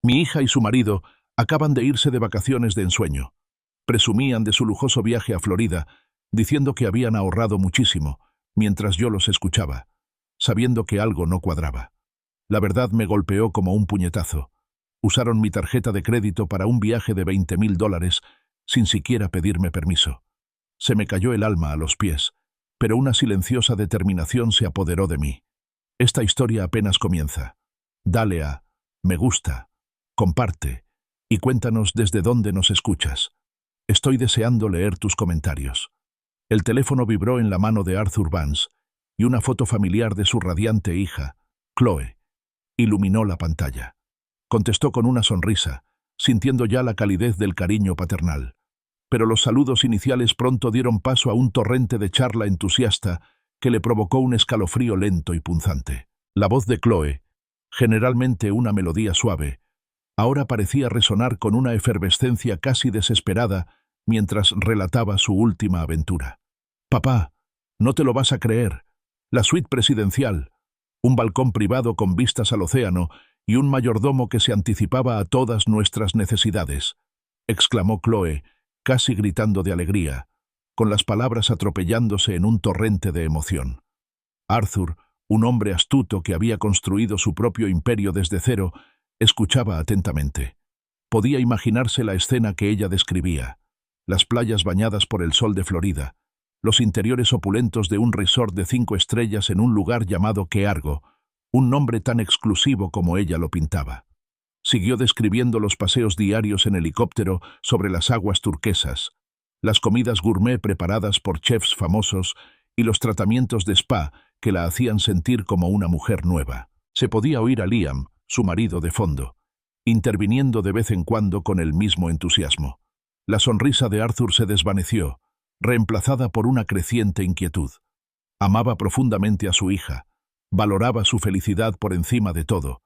Mi hija y su marido acaban de irse de vacaciones de ensueño. Presumían de su lujoso viaje a Florida, diciendo que habían ahorrado muchísimo, mientras yo los escuchaba, sabiendo que algo no cuadraba. La verdad me golpeó como un puñetazo. Usaron mi tarjeta de crédito para un viaje de $20,000 sin siquiera pedirme permiso. Se me cayó el alma a los pies, pero una silenciosa determinación se apoderó de mí. Esta historia apenas comienza. Dale a me gusta, comparte y cuéntanos desde dónde nos escuchas. Estoy deseando leer tus comentarios. El teléfono vibró en la mano de Arthur Vance y una foto familiar de su radiante hija, Chloe, iluminó la pantalla. Contestó con una sonrisa, sintiendo ya la calidez del cariño paternal. Pero los saludos iniciales pronto dieron paso a un torrente de charla entusiasta que le provocó un escalofrío lento y punzante. La voz de Chloe, generalmente una melodía suave, ahora parecía resonar con una efervescencia casi desesperada mientras relataba su última aventura. «Papá, no te lo vas a creer. La suite presidencial, un balcón privado con vistas al océano y un mayordomo que se anticipaba a todas nuestras necesidades», exclamó Chloe, casi gritando de alegría, con las palabras atropellándose en un torrente de emoción. Arthur, un hombre astuto que había construido su propio imperio desde cero, escuchaba atentamente. Podía imaginarse la escena que ella describía: las playas bañadas por el sol de Florida, los interiores opulentos de un resort de 5 estrellas en un lugar llamado Key Largo, un nombre tan exclusivo como ella lo pintaba. Siguió describiendo los paseos diarios en helicóptero sobre las aguas turquesas, las comidas gourmet preparadas por chefs famosos y los tratamientos de spa que la hacían sentir como una mujer nueva. Se podía oír a Liam, su marido, de fondo, interviniendo de vez en cuando con el mismo entusiasmo. La sonrisa de Arthur se desvaneció, reemplazada por una creciente inquietud. Amaba profundamente a su hija, valoraba su felicidad por encima de todo,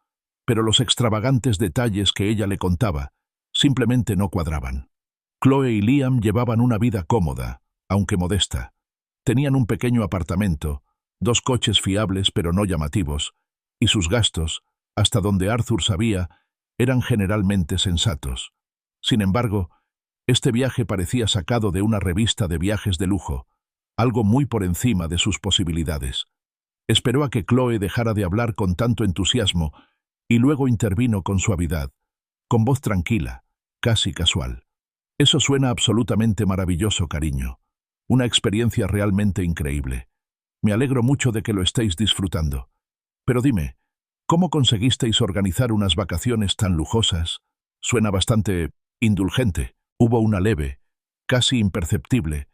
pero los extravagantes detalles que ella le contaba simplemente no cuadraban. Chloe y Liam llevaban una vida cómoda, aunque modesta. Tenían un pequeño apartamento, 2 coches fiables pero no llamativos, y sus gastos, hasta donde Arthur sabía, eran generalmente sensatos. Sin embargo, este viaje parecía sacado de una revista de viajes de lujo, algo muy por encima de sus posibilidades. Esperó a que Chloe dejara de hablar con tanto entusiasmo y luego intervino con suavidad, con voz tranquila, casi casual. «Eso suena absolutamente maravilloso, cariño. Una experiencia realmente increíble. Me alegro mucho de que lo estéis disfrutando. Pero dime, ¿cómo conseguisteis organizar unas vacaciones tan lujosas? Suena bastante indulgente». Hubo una leve, casi imperceptible,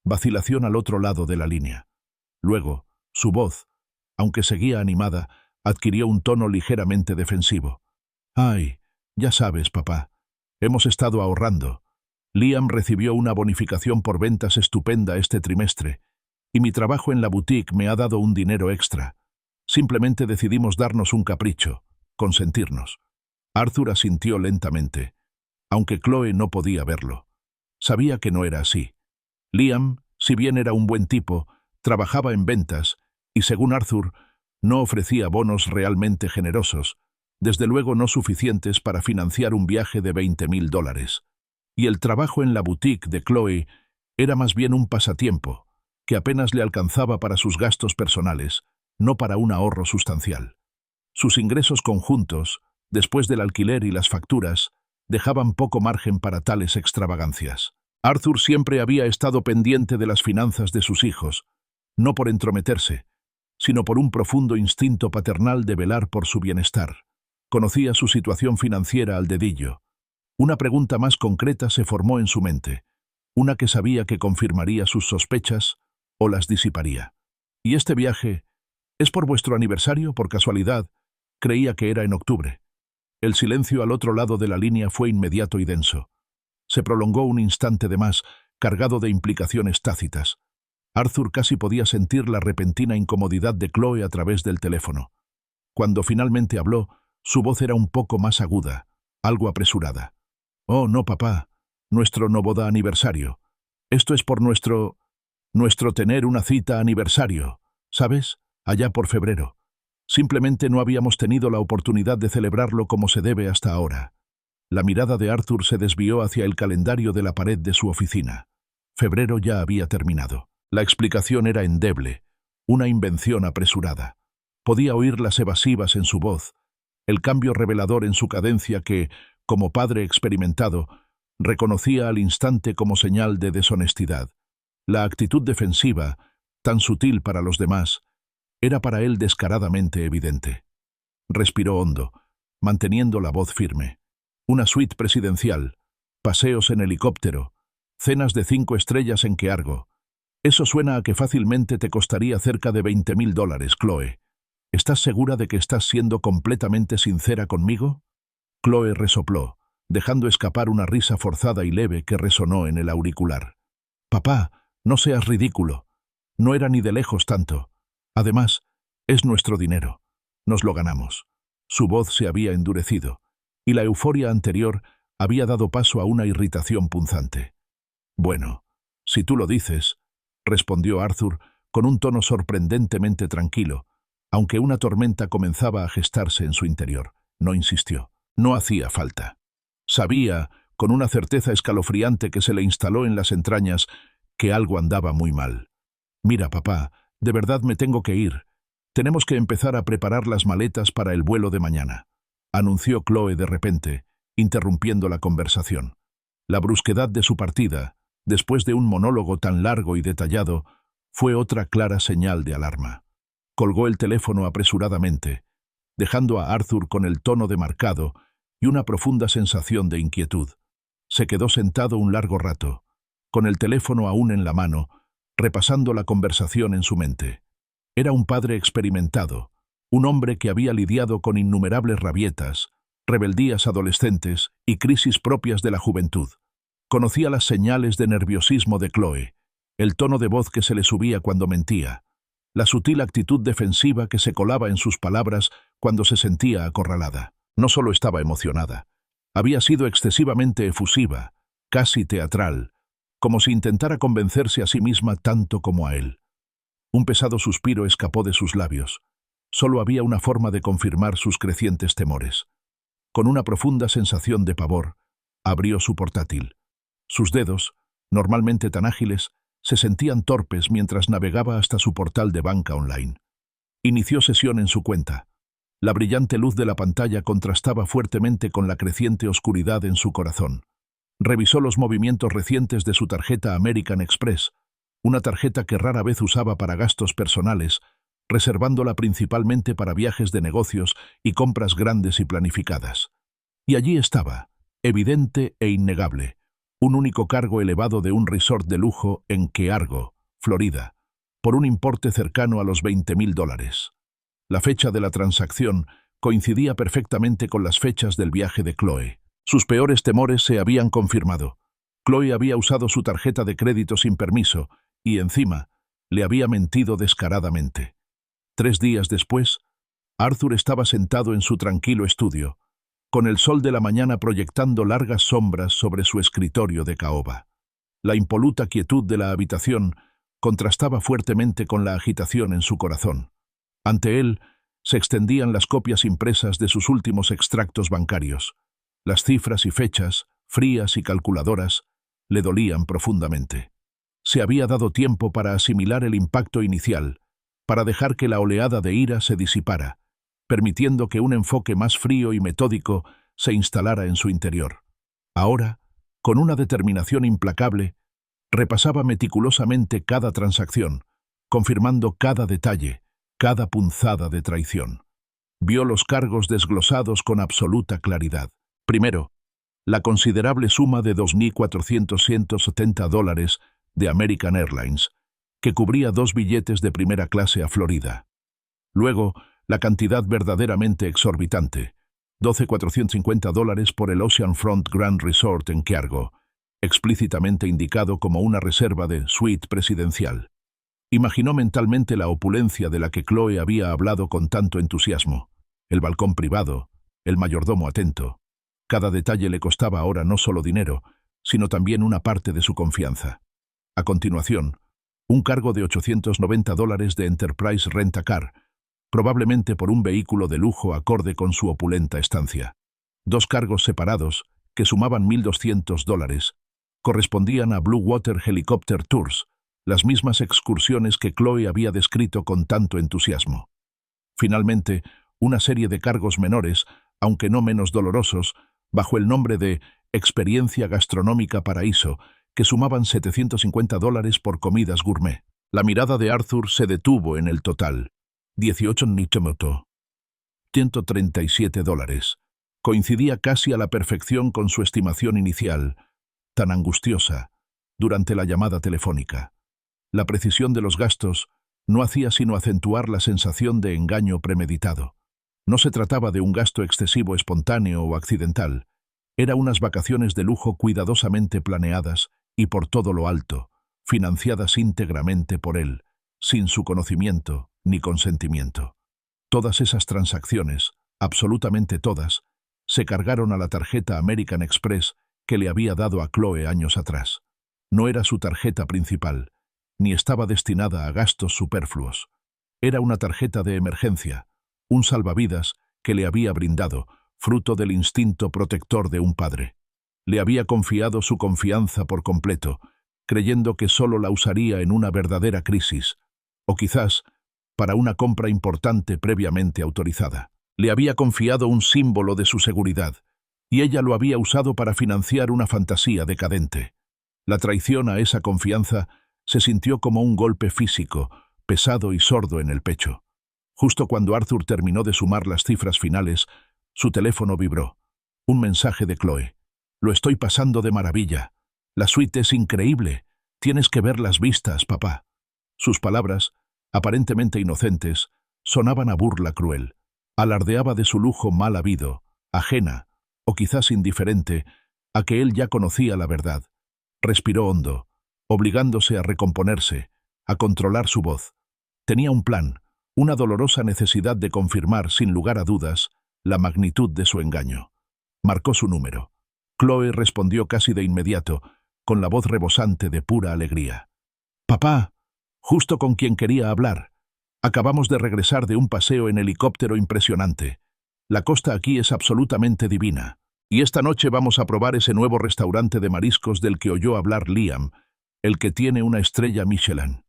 vacilación al otro lado de la línea. Luego, su voz, aunque seguía animada, adquirió un tono ligeramente defensivo. «Ay, ya sabes, papá. Hemos estado ahorrando. Liam recibió una bonificación por ventas estupenda este trimestre, y mi trabajo en la boutique me ha dado un dinero extra. Simplemente decidimos darnos un capricho, consentirnos». Arthur asintió lentamente, aunque Chloe no podía verlo. Sabía que no era así. Liam, si bien era un buen tipo, trabajaba en ventas y, según Arthur, no ofrecía bonos realmente generosos, desde luego no suficientes para financiar un viaje de $20,000. Y el trabajo en la boutique de Chloe era más bien un pasatiempo, que apenas le alcanzaba para sus gastos personales, no para un ahorro sustancial. Sus ingresos conjuntos, después del alquiler y las facturas, dejaban poco margen para tales extravagancias. Arthur siempre había estado pendiente de las finanzas de sus hijos, no por entrometerse, sino por un profundo instinto paternal de velar por su bienestar. Conocía su situación financiera al dedillo. Una pregunta más concreta se formó en su mente, una que sabía que confirmaría sus sospechas o las disiparía. «¿Y este viaje es por vuestro aniversario, por casualidad?» Creía que era en octubre. El silencio al otro lado de la línea fue inmediato y denso. Se prolongó un instante de más, cargado de implicaciones tácitas. Arthur casi podía sentir la repentina incomodidad de Chloe a través del teléfono. Cuando finalmente habló, su voz era un poco más aguda, algo apresurada. «Oh, no, papá. Nuestro no boda aniversario. Esto es por nuestro tener una cita aniversario, ¿sabes? Allá por febrero. Simplemente no habíamos tenido la oportunidad de celebrarlo como se debe hasta ahora. La mirada de Arthur se desvió hacia el calendario de la pared de su oficina. Febrero ya había terminado. La explicación era endeble, una invención apresurada. Podía oír las evasivas en su voz, el cambio revelador en su cadencia que, como padre experimentado, reconocía al instante como señal de deshonestidad. La actitud defensiva, tan sutil para los demás, era para él descaradamente evidente. Respiró hondo, manteniendo la voz firme. Una suite presidencial, paseos en helicóptero, cenas de 5 estrellas en Keargo. Eso suena a que fácilmente te costaría cerca de $20,000, Chloe. ¿Estás segura de que estás siendo completamente sincera conmigo? Chloe resopló, dejando escapar una risa forzada y leve que resonó en el auricular. Papá, no seas ridículo. No era ni de lejos tanto. Además, es nuestro dinero. Nos lo ganamos. Su voz se había endurecido, y la euforia anterior había dado paso a una irritación punzante. Bueno, si tú lo dices, respondió Arthur con un tono sorprendentemente tranquilo, aunque una tormenta comenzaba a gestarse en su interior. No insistió. No hacía falta. Sabía, con una certeza escalofriante que se le instaló en las entrañas, que algo andaba muy mal. Mira, papá, de verdad me tengo que ir. Tenemos que empezar a preparar las maletas para el vuelo de mañana, anunció Chloe de repente, interrumpiendo la conversación. La brusquedad de su partida, después de un monólogo tan largo y detallado, fue otra clara señal de alarma. Colgó el teléfono apresuradamente, dejando a Arthur con el tono demarcado y una profunda sensación de inquietud. Se quedó sentado un largo rato, con el teléfono aún en la mano, repasando la conversación en su mente. Era un padre experimentado, un hombre que había lidiado con innumerables rabietas, rebeldías adolescentes y crisis propias de la juventud. Conocía las señales de nerviosismo de Chloe, el tono de voz que se le subía cuando mentía, la sutil actitud defensiva que se colaba en sus palabras cuando se sentía acorralada. No solo estaba emocionada, había sido excesivamente efusiva, casi teatral, como si intentara convencerse a sí misma tanto como a él. Un pesado suspiro escapó de sus labios. Solo había una forma de confirmar sus crecientes temores. Con una profunda sensación de pavor, abrió su portátil. Sus dedos, normalmente tan ágiles, se sentían torpes mientras navegaba hasta su portal de banca online. Inició sesión en su cuenta. La brillante luz de la pantalla contrastaba fuertemente con la creciente oscuridad en su corazón. Revisó los movimientos recientes de su tarjeta American Express, una tarjeta que rara vez usaba para gastos personales, reservándola principalmente para viajes de negocios y compras grandes y planificadas. Y allí estaba, evidente e innegable, un único cargo elevado de un resort de lujo en Keargo, Florida, por un importe cercano a los $20,000. La fecha de la transacción coincidía perfectamente con las fechas del viaje de Chloe. Sus peores temores se habían confirmado. Chloe había usado su tarjeta de crédito sin permiso y, encima, le había mentido descaradamente. 3 días después, Arthur estaba sentado en su tranquilo estudio, con el sol de la mañana proyectando largas sombras sobre su escritorio de caoba. La impoluta quietud de la habitación contrastaba fuertemente con la agitación en su corazón. Ante él se extendían las copias impresas de sus últimos extractos bancarios. Las cifras y fechas, frías y calculadoras, le dolían profundamente. Se había dado tiempo para asimilar el impacto inicial, para dejar que la oleada de ira se disipara, permitiendo que un enfoque más frío y metódico se instalara en su interior. Ahora, con una determinación implacable, repasaba meticulosamente cada transacción, confirmando cada detalle, cada punzada de traición. Vio los cargos desglosados con absoluta claridad. Primero, la considerable suma de $2,470 de American Airlines, que cubría 2 billetes de primera clase a Florida. Luego, la cantidad verdaderamente exorbitante, $12,450 por el Oceanfront Grand Resort en Keargo, explícitamente indicado como una reserva de suite presidencial. Imaginó mentalmente la opulencia de la que Chloe había hablado con tanto entusiasmo, el balcón privado, el mayordomo atento. Cada detalle le costaba ahora no solo dinero, sino también una parte de su confianza. A continuación, un cargo de $890 de Enterprise Rent-A-Car, probablemente por un vehículo de lujo acorde con su opulenta estancia. 2 cargos separados, que sumaban $1.200, correspondían a Blue Water Helicopter Tours, las mismas excursiones que Chloe había descrito con tanto entusiasmo. Finalmente, una serie de cargos menores, aunque no menos dolorosos, bajo el nombre de Experiencia Gastronómica Paraíso, que sumaban $750 por comidas gourmet. La mirada de Arthur se detuvo en el total. 18 Nichomoto. $137. Coincidía casi a la perfección con su estimación inicial, tan angustiosa, durante la llamada telefónica. La precisión de los gastos no hacía sino acentuar la sensación de engaño premeditado. No se trataba de un gasto excesivo espontáneo o accidental. Era unas vacaciones de lujo cuidadosamente planeadas y por todo lo alto, financiadas íntegramente por él, sin su conocimiento ni consentimiento. Todas esas transacciones, absolutamente todas, se cargaron a la tarjeta American Express que le había dado a Chloe años atrás. No era su tarjeta principal, ni estaba destinada a gastos superfluos. Era una tarjeta de emergencia, un salvavidas que le había brindado, fruto del instinto protector de un padre. Le había confiado su confianza por completo, creyendo que solo la usaría en una verdadera crisis, o quizás para una compra importante previamente autorizada. Le había confiado un símbolo de su seguridad, y ella lo había usado para financiar una fantasía decadente. La traición a esa confianza se sintió como un golpe físico, pesado y sordo en el pecho. Justo cuando Arthur terminó de sumar las cifras finales, su teléfono vibró. Un mensaje de Chloe. «Lo estoy pasando de maravilla. La suite es increíble. Tienes que ver las vistas, papá». Sus palabras, aparentemente inocentes, sonaban a burla cruel. Alardeaba de su lujo mal habido, ajena, o quizás indiferente, a que él ya conocía la verdad. Respiró hondo, obligándose a recomponerse, a controlar su voz. Tenía un plan, una dolorosa necesidad de confirmar, sin lugar a dudas, la magnitud de su engaño. Marcó su número. Chloe respondió casi de inmediato, con la voz rebosante de pura alegría. «Papá, justo con quien quería hablar. Acabamos de regresar de un paseo en helicóptero impresionante. La costa aquí es absolutamente divina. Y esta noche vamos a probar ese nuevo restaurante de mariscos del que oyó hablar Liam, el que tiene una estrella Michelin».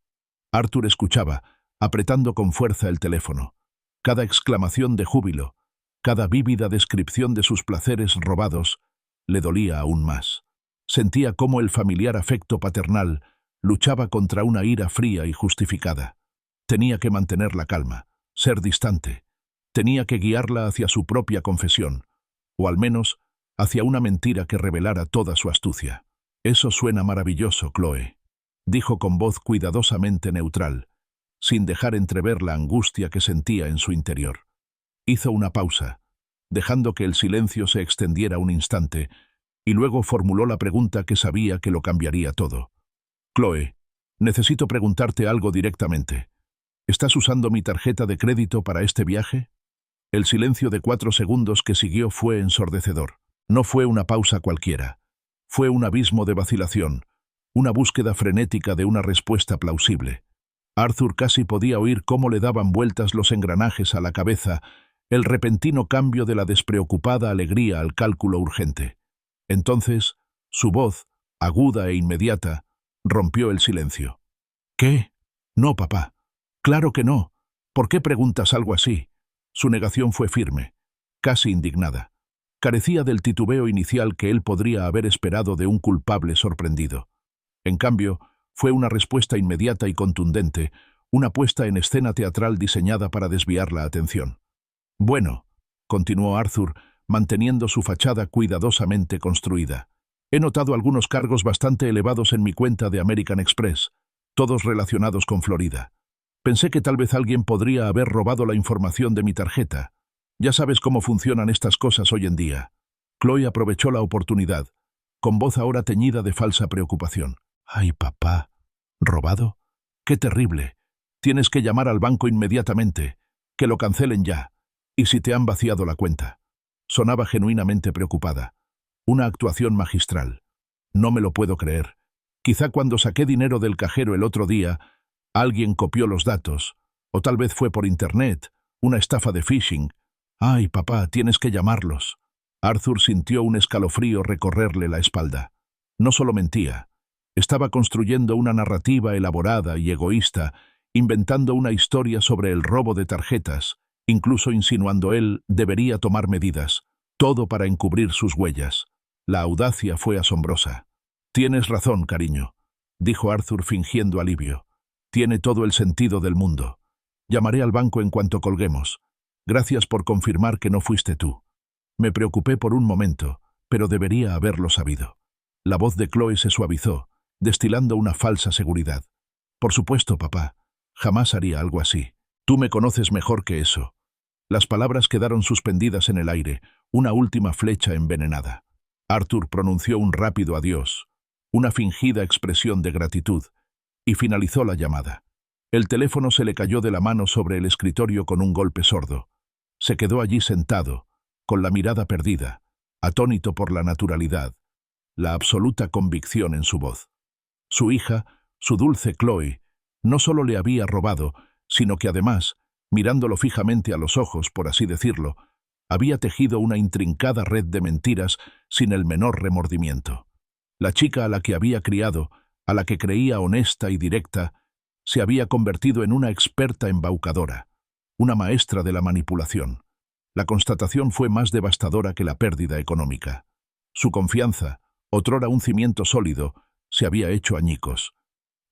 Arthur escuchaba, apretando con fuerza el teléfono. Cada exclamación de júbilo, cada vívida descripción de sus placeres robados, le dolía aún más. Sentía cómo el familiar afecto paternal luchaba contra una ira fría y justificada. Tenía que mantener la calma, ser distante. Tenía que guiarla hacia su propia confesión, o al menos hacia una mentira que revelara toda su astucia. «Eso suena maravilloso, Chloe», dijo con voz cuidadosamente neutral, sin dejar entrever la angustia que sentía en su interior. Hizo una pausa, dejando que el silencio se extendiera un instante, y luego formuló la pregunta que sabía que lo cambiaría todo. «Chloe, necesito preguntarte algo directamente. ¿Estás usando mi tarjeta de crédito para este viaje?» El silencio de 4 segundos que siguió fue ensordecedor. No fue una pausa cualquiera. Fue un abismo de vacilación, una búsqueda frenética de una respuesta plausible. Arthur casi podía oír cómo le daban vueltas los engranajes a la cabeza, el repentino cambio de la despreocupada alegría al cálculo urgente. Entonces, su voz, aguda e inmediata, rompió el silencio. «¿Qué? No, papá. Claro que no. ¿Por qué preguntas algo así?» Su negación fue firme, casi indignada. Carecía del titubeo inicial que él podría haber esperado de un culpable sorprendido. En cambio, fue una respuesta inmediata y contundente, una puesta en escena teatral diseñada para desviar la atención. «Bueno», continuó Arthur, manteniendo su fachada cuidadosamente construida. «He notado algunos cargos bastante elevados en mi cuenta de American Express, todos relacionados con Florida. Pensé que tal vez alguien podría haber robado la información de mi tarjeta. Ya sabes cómo funcionan estas cosas hoy en día». Chloe aprovechó la oportunidad, con voz ahora teñida de falsa preocupación. «Ay, papá, ¿robado? ¡Qué terrible! Tienes que llamar al banco inmediatamente, que lo cancelen ya. ¿Y si te han vaciado la cuenta?» Sonaba genuinamente preocupada. Una actuación magistral. «No me lo puedo creer. Quizá cuando saqué dinero del cajero el otro día, alguien copió los datos, o tal vez fue por internet, Una estafa de phishing. Ay, papá, tienes que llamarlos. Arthur sintió un escalofrío recorrerle la espalda. No solo mentía. Estaba construyendo una narrativa elaborada y egoísta, inventando una historia sobre el robo de tarjetas, incluso insinuando él debería tomar medidas, todo para encubrir sus huellas. La audacia fue asombrosa. Tienes razón, cariño, dijo Arthur fingiendo alivio. Tiene todo el sentido del mundo. Llamaré al banco en cuanto colguemos. Gracias por confirmar que no fuiste tú. Me preocupé por un momento, pero debería haberlo sabido. La voz de Chloe se suavizó, destilando una falsa seguridad. Por supuesto, papá. Jamás haría algo así. Tú me conoces mejor que eso. Las palabras quedaron suspendidas en el aire, una última flecha envenenada. Arthur pronunció un rápido adiós, una fingida expresión de gratitud, y finalizó la llamada. El teléfono se le cayó de la mano sobre el escritorio con un golpe sordo. Se quedó allí sentado, con la mirada perdida, atónito por la naturalidad, la absoluta convicción en su voz. Su hija, su dulce Chloe, no solo le había robado, sino que además, mirándolo fijamente a los ojos, por así decirlo, había tejido una intrincada red de mentiras sin el menor remordimiento. La chica a la que había criado, a la que creía honesta y directa, se había convertido en una experta embaucadora, una maestra de la manipulación. La constatación fue más devastadora que la pérdida económica. Su confianza, otrora un cimiento sólido, se había hecho añicos.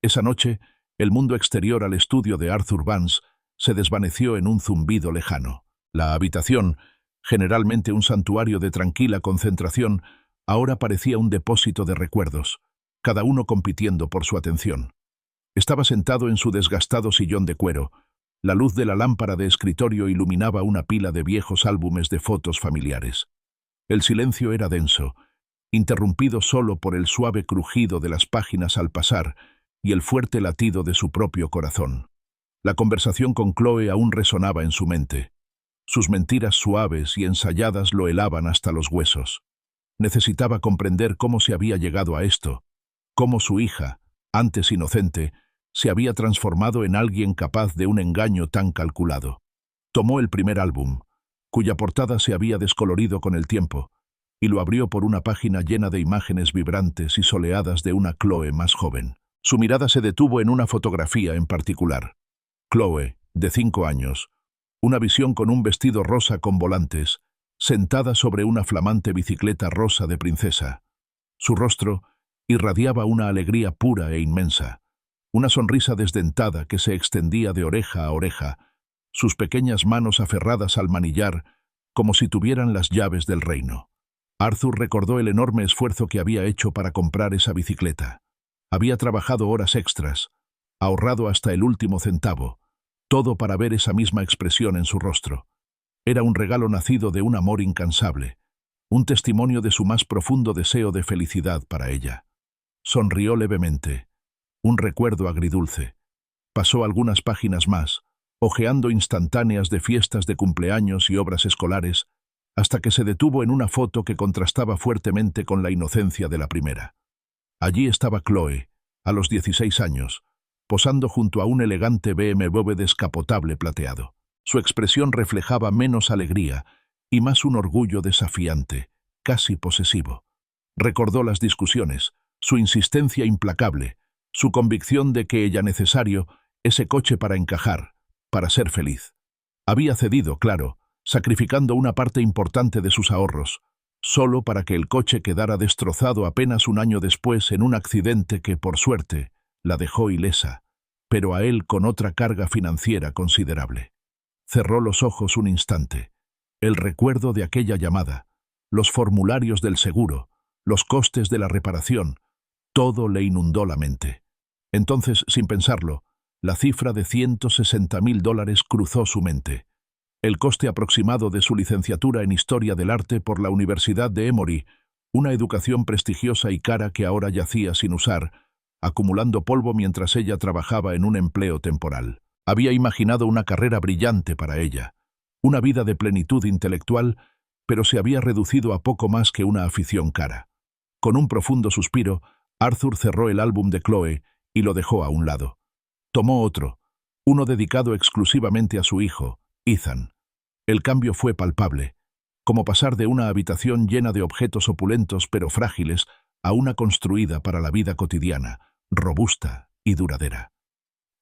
Esa noche, el mundo exterior al estudio de Arthur Vance se desvaneció en un zumbido lejano. La habitación, generalmente un santuario de tranquila concentración, ahora parecía un depósito de recuerdos, cada uno compitiendo por su atención. Estaba sentado en su desgastado sillón de cuero. La luz de la lámpara de escritorio iluminaba una pila de viejos álbumes de fotos familiares. El silencio era denso, interrumpido solo por el suave crujido de las páginas al pasar y el fuerte latido de su propio corazón. La conversación con Chloe aún resonaba en su mente. Sus mentiras suaves y ensayadas lo helaban hasta los huesos. Necesitaba comprender cómo se había llegado a esto, cómo su hija, antes inocente, se había transformado en alguien capaz de un engaño tan calculado. Tomó el primer álbum, cuya portada se había descolorido con el tiempo, y lo abrió por una página llena de imágenes vibrantes y soleadas de una Chloe más joven. Su mirada se detuvo en una fotografía en particular. Chloe, de 5 años, una visión con un vestido rosa con volantes, sentada sobre una flamante bicicleta rosa de princesa. Su rostro irradiaba una alegría pura e inmensa, una sonrisa desdentada que se extendía de oreja a oreja, sus pequeñas manos aferradas al manillar como si tuvieran las llaves del reino. Arthur recordó el enorme esfuerzo que había hecho para comprar esa bicicleta. Había trabajado horas extras, ahorrado hasta el último centavo, todo para ver esa misma expresión en su rostro. Era un regalo nacido de un amor incansable, un testimonio de su más profundo deseo de felicidad para ella. Sonrió levemente, un recuerdo agridulce. Pasó algunas páginas más, hojeando instantáneas de fiestas de cumpleaños y obras escolares, hasta que se detuvo en una foto que contrastaba fuertemente con la inocencia de la primera. Allí estaba Chloe, a los 16 años, posando junto a un elegante BMW descapotable plateado. Su expresión reflejaba menos alegría y más un orgullo desafiante, casi posesivo. Recordó las discusiones, su insistencia implacable, su convicción de que ella necesario ese coche para encajar, para ser feliz. Había cedido, claro, sacrificando una parte importante de sus ahorros, solo para que el coche quedara destrozado apenas un año después en un accidente que, por suerte, la dejó ilesa, pero a él con otra carga financiera considerable. Cerró los ojos un instante. El recuerdo de aquella llamada, los formularios del seguro, los costes de la reparación, todo le inundó la mente. Entonces, sin pensarlo, la cifra de $160.000 cruzó su mente. El coste aproximado de su licenciatura en Historia del Arte por la Universidad de Emory, una educación prestigiosa y cara que ahora yacía sin usar, acumulando polvo mientras ella trabajaba en un empleo temporal. Había imaginado una carrera brillante para ella, una vida de plenitud intelectual, pero se había reducido a poco más que una afición cara. Con un profundo suspiro, Arthur cerró el álbum de Chloe y lo dejó a un lado. Tomó otro, uno dedicado exclusivamente a su hijo, Ethan. El cambio fue palpable, como pasar de una habitación llena de objetos opulentos pero frágiles a una construida para la vida cotidiana, robusta y duradera.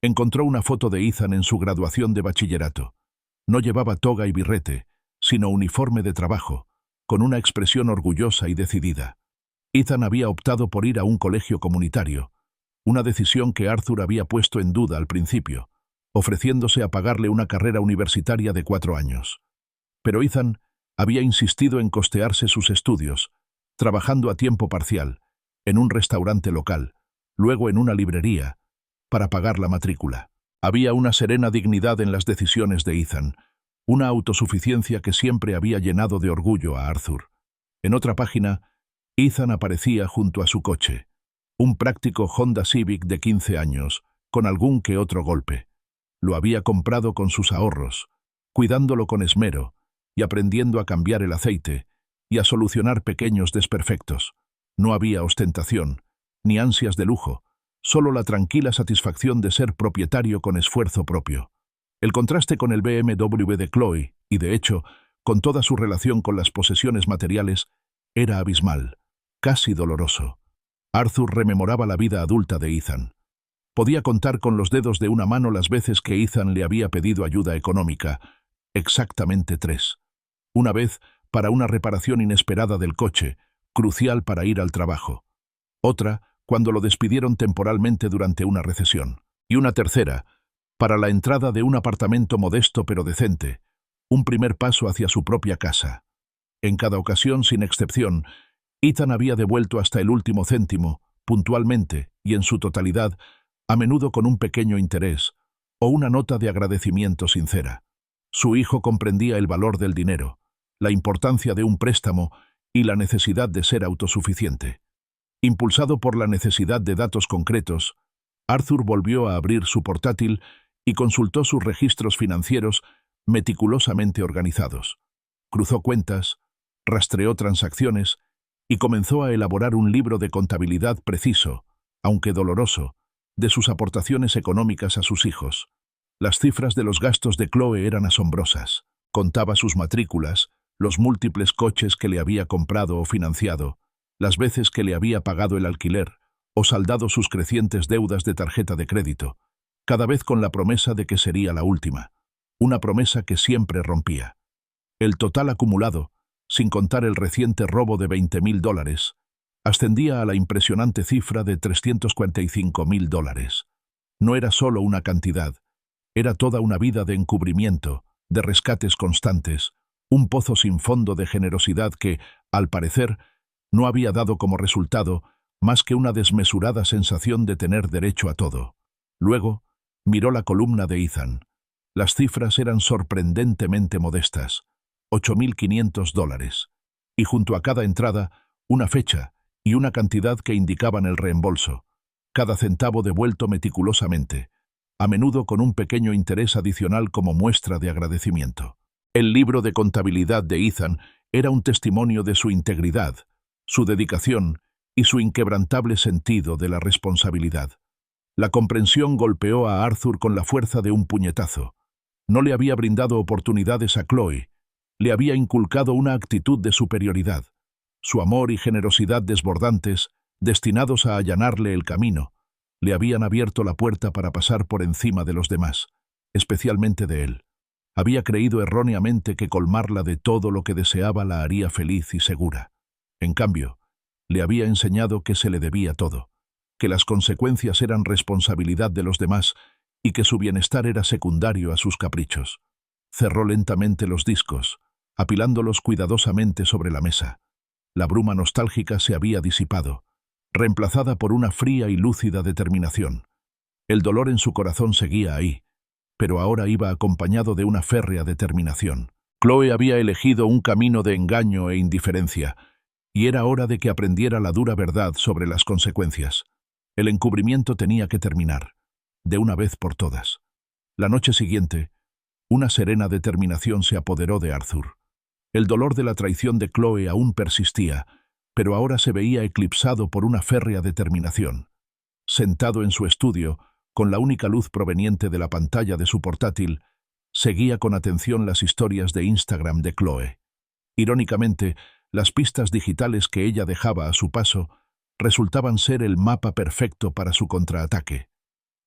Encontró una foto de Ethan en su graduación de bachillerato. No llevaba toga y birrete, sino uniforme de trabajo, con una expresión orgullosa y decidida. Ethan había optado por ir a un colegio comunitario, una decisión que Arthur había puesto en duda al principio, ofreciéndose a pagarle una carrera universitaria de 4 años. Pero Ethan había insistido en costearse sus estudios, trabajando a tiempo parcial, en un restaurante local, luego en una librería, para pagar la matrícula. Había una serena dignidad en las decisiones de Ethan, una autosuficiencia que siempre había llenado de orgullo a Arthur. En otra página, Ethan aparecía junto a su coche, un práctico Honda Civic de 15 años, con algún que otro golpe. Lo había comprado con sus ahorros, cuidándolo con esmero y aprendiendo a cambiar el aceite y a solucionar pequeños desperfectos. No había ostentación, ni ansias de lujo, solo la tranquila satisfacción de ser propietario con esfuerzo propio. El contraste con el BMW de Chloe, y de hecho, con toda su relación con las posesiones materiales, era abismal, casi doloroso. Arthur rememoraba la vida adulta de Ethan. Podía contar con los dedos de una mano las veces que Ethan le había pedido ayuda económica, exactamente 3. Una vez, para una reparación inesperada del coche, crucial para ir al trabajo. Otra, cuando lo despidieron temporalmente durante una recesión. Y una tercera, para la entrada de un apartamento modesto pero decente, un primer paso hacia su propia casa. En cada ocasión, sin excepción, Ethan había devuelto hasta el último céntimo, puntualmente y en su totalidad, a menudo con un pequeño interés o una nota de agradecimiento sincera. Su hijo comprendía el valor del dinero, la importancia de un préstamo y la necesidad de ser autosuficiente. Impulsado por la necesidad de datos concretos, Arthur volvió a abrir su portátil y consultó sus registros financieros meticulosamente organizados. Cruzó cuentas, rastreó transacciones y comenzó a elaborar un libro de contabilidad preciso, aunque doloroso, de sus aportaciones económicas a sus hijos. Las cifras de los gastos de Chloe eran asombrosas. Contaba sus matrículas, los múltiples coches que le había comprado o financiado, las veces que le había pagado el alquiler o saldado sus crecientes deudas de tarjeta de crédito, cada vez con la promesa de que sería la última, una promesa que siempre rompía. El total acumulado, sin contar el reciente robo de $20.000, ascendía a la impresionante cifra de $345.000. No era solo una cantidad, era toda una vida de encubrimiento, de rescates constantes, un pozo sin fondo de generosidad que, al parecer, no había dado como resultado más que una desmesurada sensación de tener derecho a todo. Luego, miró la columna de Ethan. Las cifras eran sorprendentemente modestas, $8.500, y junto a cada entrada, una fecha y una cantidad que indicaban el reembolso, cada centavo devuelto meticulosamente, a menudo con un pequeño interés adicional como muestra de agradecimiento. El libro de contabilidad de Ethan era un testimonio de su integridad, su dedicación y su inquebrantable sentido de la responsabilidad. La comprensión golpeó a Arthur con la fuerza de un puñetazo. No le había brindado oportunidades a Chloe, le había inculcado una actitud de superioridad. Su amor y generosidad desbordantes, destinados a allanarle el camino, le habían abierto la puerta para pasar por encima de los demás, especialmente de él. Había creído erróneamente que colmarla de todo lo que deseaba la haría feliz y segura. En cambio, le había enseñado que se le debía todo, que las consecuencias eran responsabilidad de los demás y que su bienestar era secundario a sus caprichos. Cerró lentamente los discos, apilándolos cuidadosamente sobre la mesa. La bruma nostálgica se había disipado, reemplazada por una fría y lúcida determinación. El dolor en su corazón seguía ahí, pero ahora iba acompañado de una férrea determinación. Chloe había elegido un camino de engaño e indiferencia, y era hora de que aprendiera la dura verdad sobre las consecuencias. El encubrimiento tenía que terminar, de una vez por todas. La noche siguiente, una serena determinación se apoderó de Arthur. El dolor de la traición de Chloe aún persistía, pero ahora se veía eclipsado por una férrea determinación. Sentado en su estudio, con la única luz proveniente de la pantalla de su portátil, Seguía con atención las historias de Instagram de Chloe. Irónicamente, las pistas digitales que ella dejaba a su paso resultaban ser el mapa perfecto para su contraataque.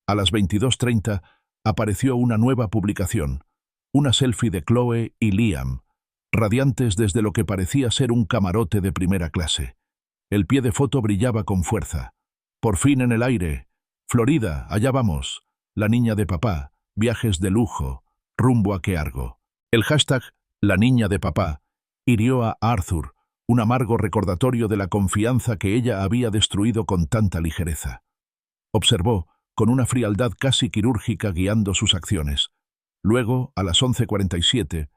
A las 22:30 apareció una nueva publicación, una selfie de Chloe y Liam, radiantes desde lo que parecía ser un camarote de primera clase. El pie de foto brillaba con fuerza. Por fin en el aire. Florida, allá vamos. La niña de papá, viajes de lujo, rumbo a Keargo. El hashtag La niña de papá hirió a Arthur, un amargo recordatorio de la confianza que ella había destruido con tanta ligereza. Observó, con una frialdad casi quirúrgica guiando sus acciones. Luego, a las 11:47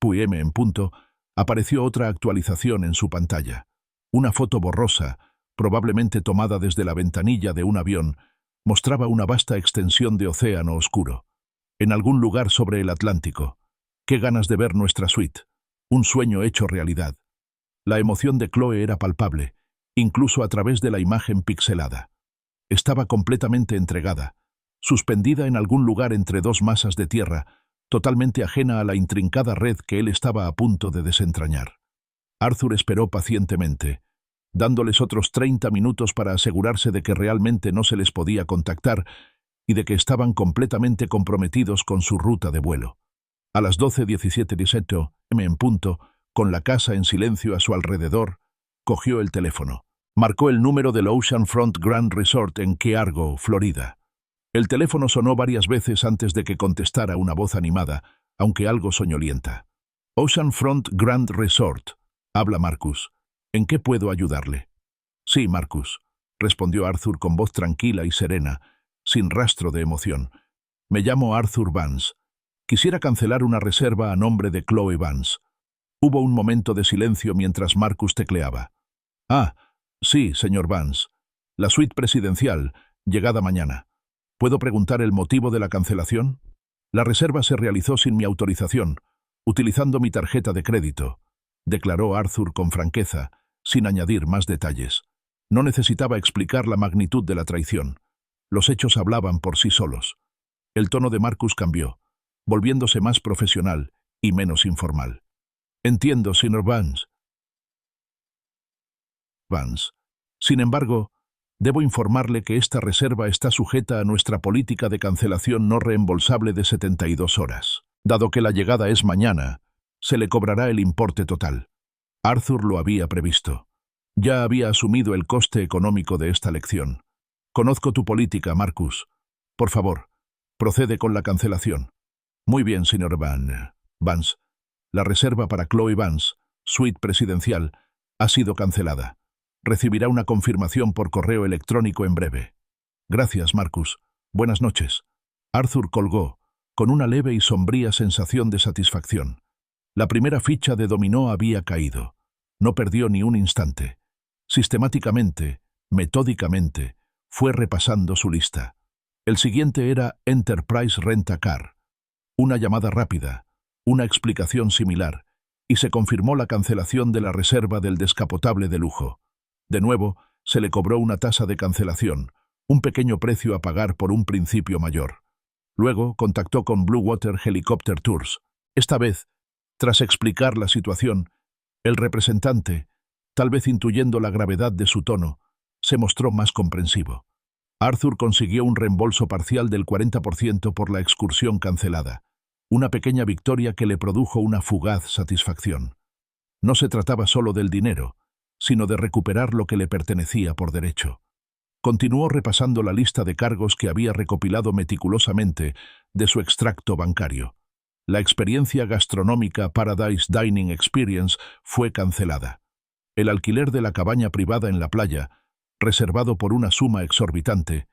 p.m. en punto, apareció otra actualización en su pantalla. Una foto borrosa, probablemente tomada desde la ventanilla de un avión, mostraba una vasta extensión de océano oscuro. En algún lugar sobre el Atlántico. Qué ganas de ver nuestra suite. Un sueño hecho realidad. La emoción de Chloe era palpable, incluso a través de la imagen pixelada. Estaba completamente entregada, suspendida en algún lugar entre dos masas de tierra, totalmente ajena a la intrincada red que él estaba a punto de desentrañar. Arthur esperó pacientemente, dándoles otros 30 minutos para asegurarse de que realmente no se les podía contactar y de que estaban completamente comprometidos con su ruta de vuelo. A las 12:17 p.m. en punto, con la casa en silencio a su alrededor, cogió el teléfono. Marcó el número del Oceanfront Grand Resort en Keargo, Florida. El teléfono sonó varias veces antes de que contestara una voz animada, aunque algo soñolienta. Oceanfront Grand Resort. Habla Marcus. ¿En qué puedo ayudarle? Sí, Marcus, respondió Arthur con voz tranquila y serena, sin rastro de emoción. Me llamo Arthur Vance. Quisiera cancelar una reserva a nombre de Chloe Vance. Hubo un momento de silencio mientras Marcus tecleaba. Ah, sí, señor Vance. La suite presidencial, llegada mañana. ¿Puedo preguntar el motivo de la cancelación? La reserva se realizó sin mi autorización, utilizando mi tarjeta de crédito, declaró Arthur con franqueza, sin añadir más detalles. No necesitaba explicar la magnitud de la traición. Los hechos hablaban por sí solos. El tono de Marcus cambió, volviéndose más profesional y menos informal. Entiendo, señor Vance. Sin embargo, debo informarle que esta reserva está sujeta a nuestra política de cancelación no reembolsable de 72 horas. Dado que la llegada es mañana, se le cobrará el importe total. Arthur lo había previsto. Ya había asumido el coste económico de esta lección. Conozco tu política, Marcus. Por favor, procede con la cancelación. Muy bien, señor Vance. La reserva para Chloe Vance, suite presidencial, ha sido cancelada. Recibirá una confirmación por correo electrónico en breve. Gracias, Marcus. Buenas noches. Arthur colgó, con una leve y sombría sensación de satisfacción. La primera ficha de dominó había caído. No perdió ni un instante. Sistemáticamente, metódicamente, fue repasando su lista. El siguiente era Enterprise Rent-A-Car. Una llamada rápida, una explicación similar, y se confirmó la cancelación de la reserva del descapotable de lujo. De nuevo, se le cobró una tasa de cancelación, un pequeño precio a pagar por un principio mayor. Luego contactó con Blue Water Helicopter Tours. Esta vez, tras explicar la situación, el representante, tal vez intuyendo la gravedad de su tono, se mostró más comprensivo. Arthur consiguió un reembolso parcial del 40% por la excursión cancelada, una pequeña victoria que le produjo una fugaz satisfacción. No se trataba solo del dinero, sino de recuperar lo que le pertenecía por derecho. Continuó repasando la lista de cargos que había recopilado meticulosamente de su extracto bancario. La experiencia gastronómica Paradise Dining Experience fue cancelada. El alquiler de la cabaña privada en la playa, reservado por una suma exorbitante,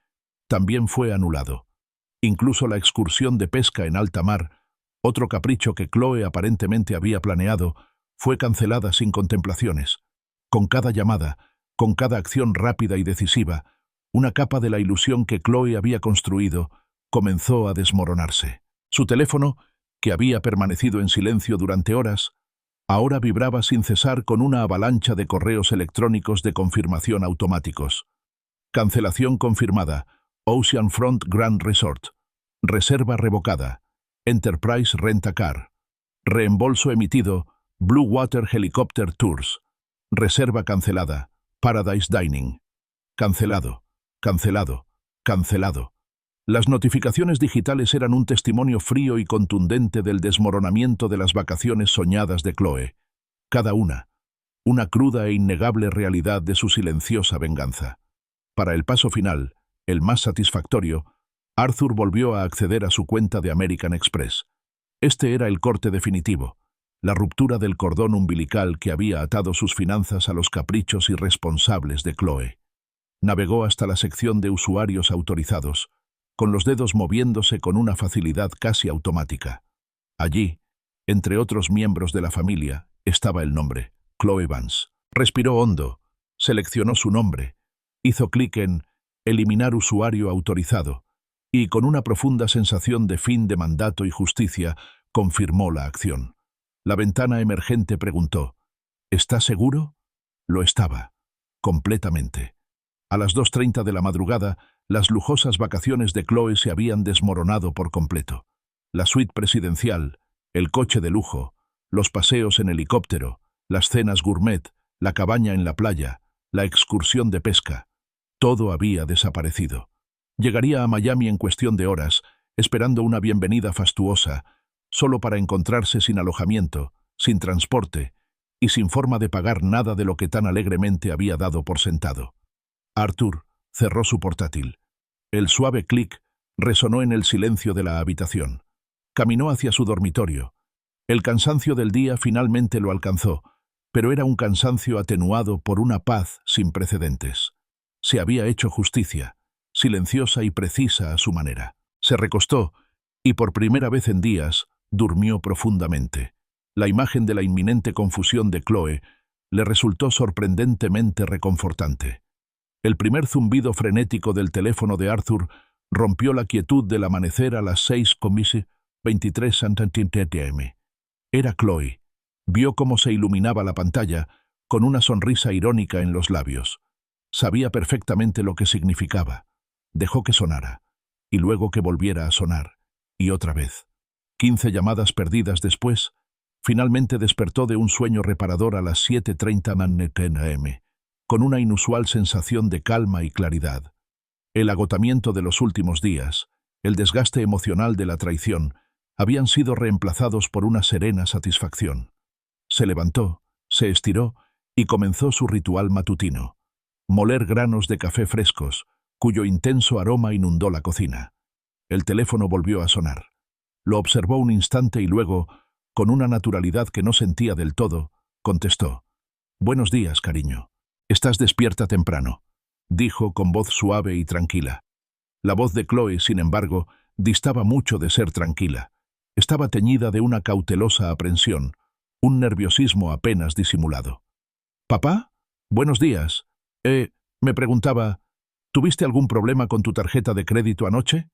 también fue anulado. Incluso la excursión de pesca en alta mar, otro capricho que Chloe aparentemente había planeado, fue cancelada sin contemplaciones. Con cada llamada, con cada acción rápida y decisiva, una capa de la ilusión que Chloe había construido comenzó a desmoronarse. Su teléfono, que había permanecido en silencio durante horas, ahora vibraba sin cesar con una avalancha de correos electrónicos de confirmación automáticos. Cancelación confirmada. Oceanfront Grand Resort. Reserva revocada. Enterprise Rent-A-Car. Reembolso emitido, Blue Water Helicopter Tours. Reserva cancelada, Paradise Dining. Cancelado, cancelado, cancelado. Las notificaciones digitales eran un testimonio frío y contundente del desmoronamiento de las vacaciones soñadas de Chloe. Cada una cruda e innegable realidad de su silenciosa venganza. Para el paso final, el más satisfactorio, Arthur volvió a acceder a su cuenta de American Express. Este era el corte definitivo, la ruptura del cordón umbilical que había atado sus finanzas a los caprichos irresponsables de Chloe. Navegó hasta la sección de usuarios autorizados, con los dedos moviéndose con una facilidad casi automática. Allí, entre otros miembros de la familia, estaba el nombre, Chloe Vance. Respiró hondo, seleccionó su nombre, hizo clic en «Eliminar usuario autorizado» y, con una profunda sensación de fin de mandato y justicia, confirmó la acción. La ventana emergente preguntó, «¿Está seguro?» Lo estaba, completamente. A las 2:30 de la madrugada, las lujosas vacaciones de Chloe se habían desmoronado por completo. La suite presidencial, el coche de lujo, los paseos en helicóptero, las cenas gourmet, la cabaña en la playa, la excursión de pesca, todo había desaparecido. Llegaría a Miami en cuestión de horas, esperando una bienvenida fastuosa, solo para encontrarse sin alojamiento, sin transporte y sin forma de pagar nada de lo que tan alegremente había dado por sentado. Arthur cerró su portátil. El suave clic resonó en el silencio de la habitación. Caminó hacia su dormitorio. El cansancio del día finalmente lo alcanzó, pero era un cansancio atenuado por una paz sin precedentes. Se había hecho justicia, silenciosa y precisa a su manera. Se recostó y, por primera vez en días, durmió profundamente. La imagen de la inminente confusión de Chloe le resultó sorprendentemente reconfortante. El primer zumbido frenético del teléfono de Arthur rompió la quietud del amanecer a las 6:23 am. Era Chloe. Vio cómo se iluminaba la pantalla, con una sonrisa irónica en los labios. Sabía perfectamente lo que significaba. Dejó que sonara, y luego que volviera a sonar, y otra vez. 15 llamadas perdidas después, finalmente despertó de un sueño reparador a las 7:30 am, con una inusual sensación de calma y claridad. El agotamiento de los últimos días, el desgaste emocional de la traición, habían sido reemplazados por una serena satisfacción. Se levantó, se estiró y comenzó su ritual matutino. Moler granos de café frescos, cuyo intenso aroma inundó la cocina. El teléfono volvió a sonar. Lo observó un instante y luego, con una naturalidad que no sentía del todo, contestó. «Buenos días, cariño. Estás despierta temprano», dijo con voz suave y tranquila. La voz de Chloe, sin embargo, distaba mucho de ser tranquila. Estaba teñida de una cautelosa aprensión, un nerviosismo apenas disimulado. «¿Papá? Buenos días. Me preguntaba, ¿tuviste algún problema con tu tarjeta de crédito anoche?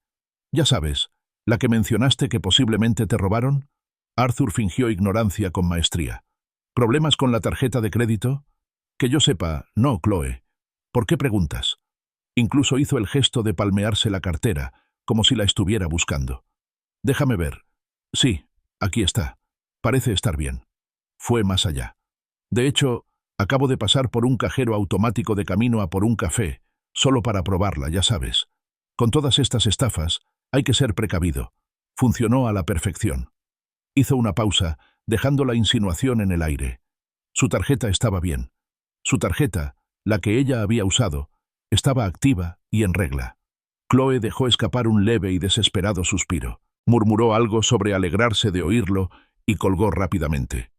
Ya sabes, la que mencionaste que posiblemente te robaron». Arthur fingió ignorancia con maestría. «¿Problemas con la tarjeta de crédito?» «Que yo sepa, no, Chloe. ¿Por qué preguntas?» Incluso hizo el gesto de palmearse la cartera, como si la estuviera buscando. «Déjame ver. Sí, aquí está. Parece estar bien». Fue más allá. «De hecho, acabo de pasar por un cajero automático de camino a por un café, solo para probarla, ya sabes. Con todas estas estafas, hay que ser precavido. Funcionó a la perfección». Hizo una pausa, dejando la insinuación en el aire. Su tarjeta estaba bien. Su tarjeta, la que ella había usado, estaba activa y en regla. Chloe dejó escapar un leve y desesperado suspiro. Murmuró algo sobre alegrarse de oírlo y colgó rápidamente.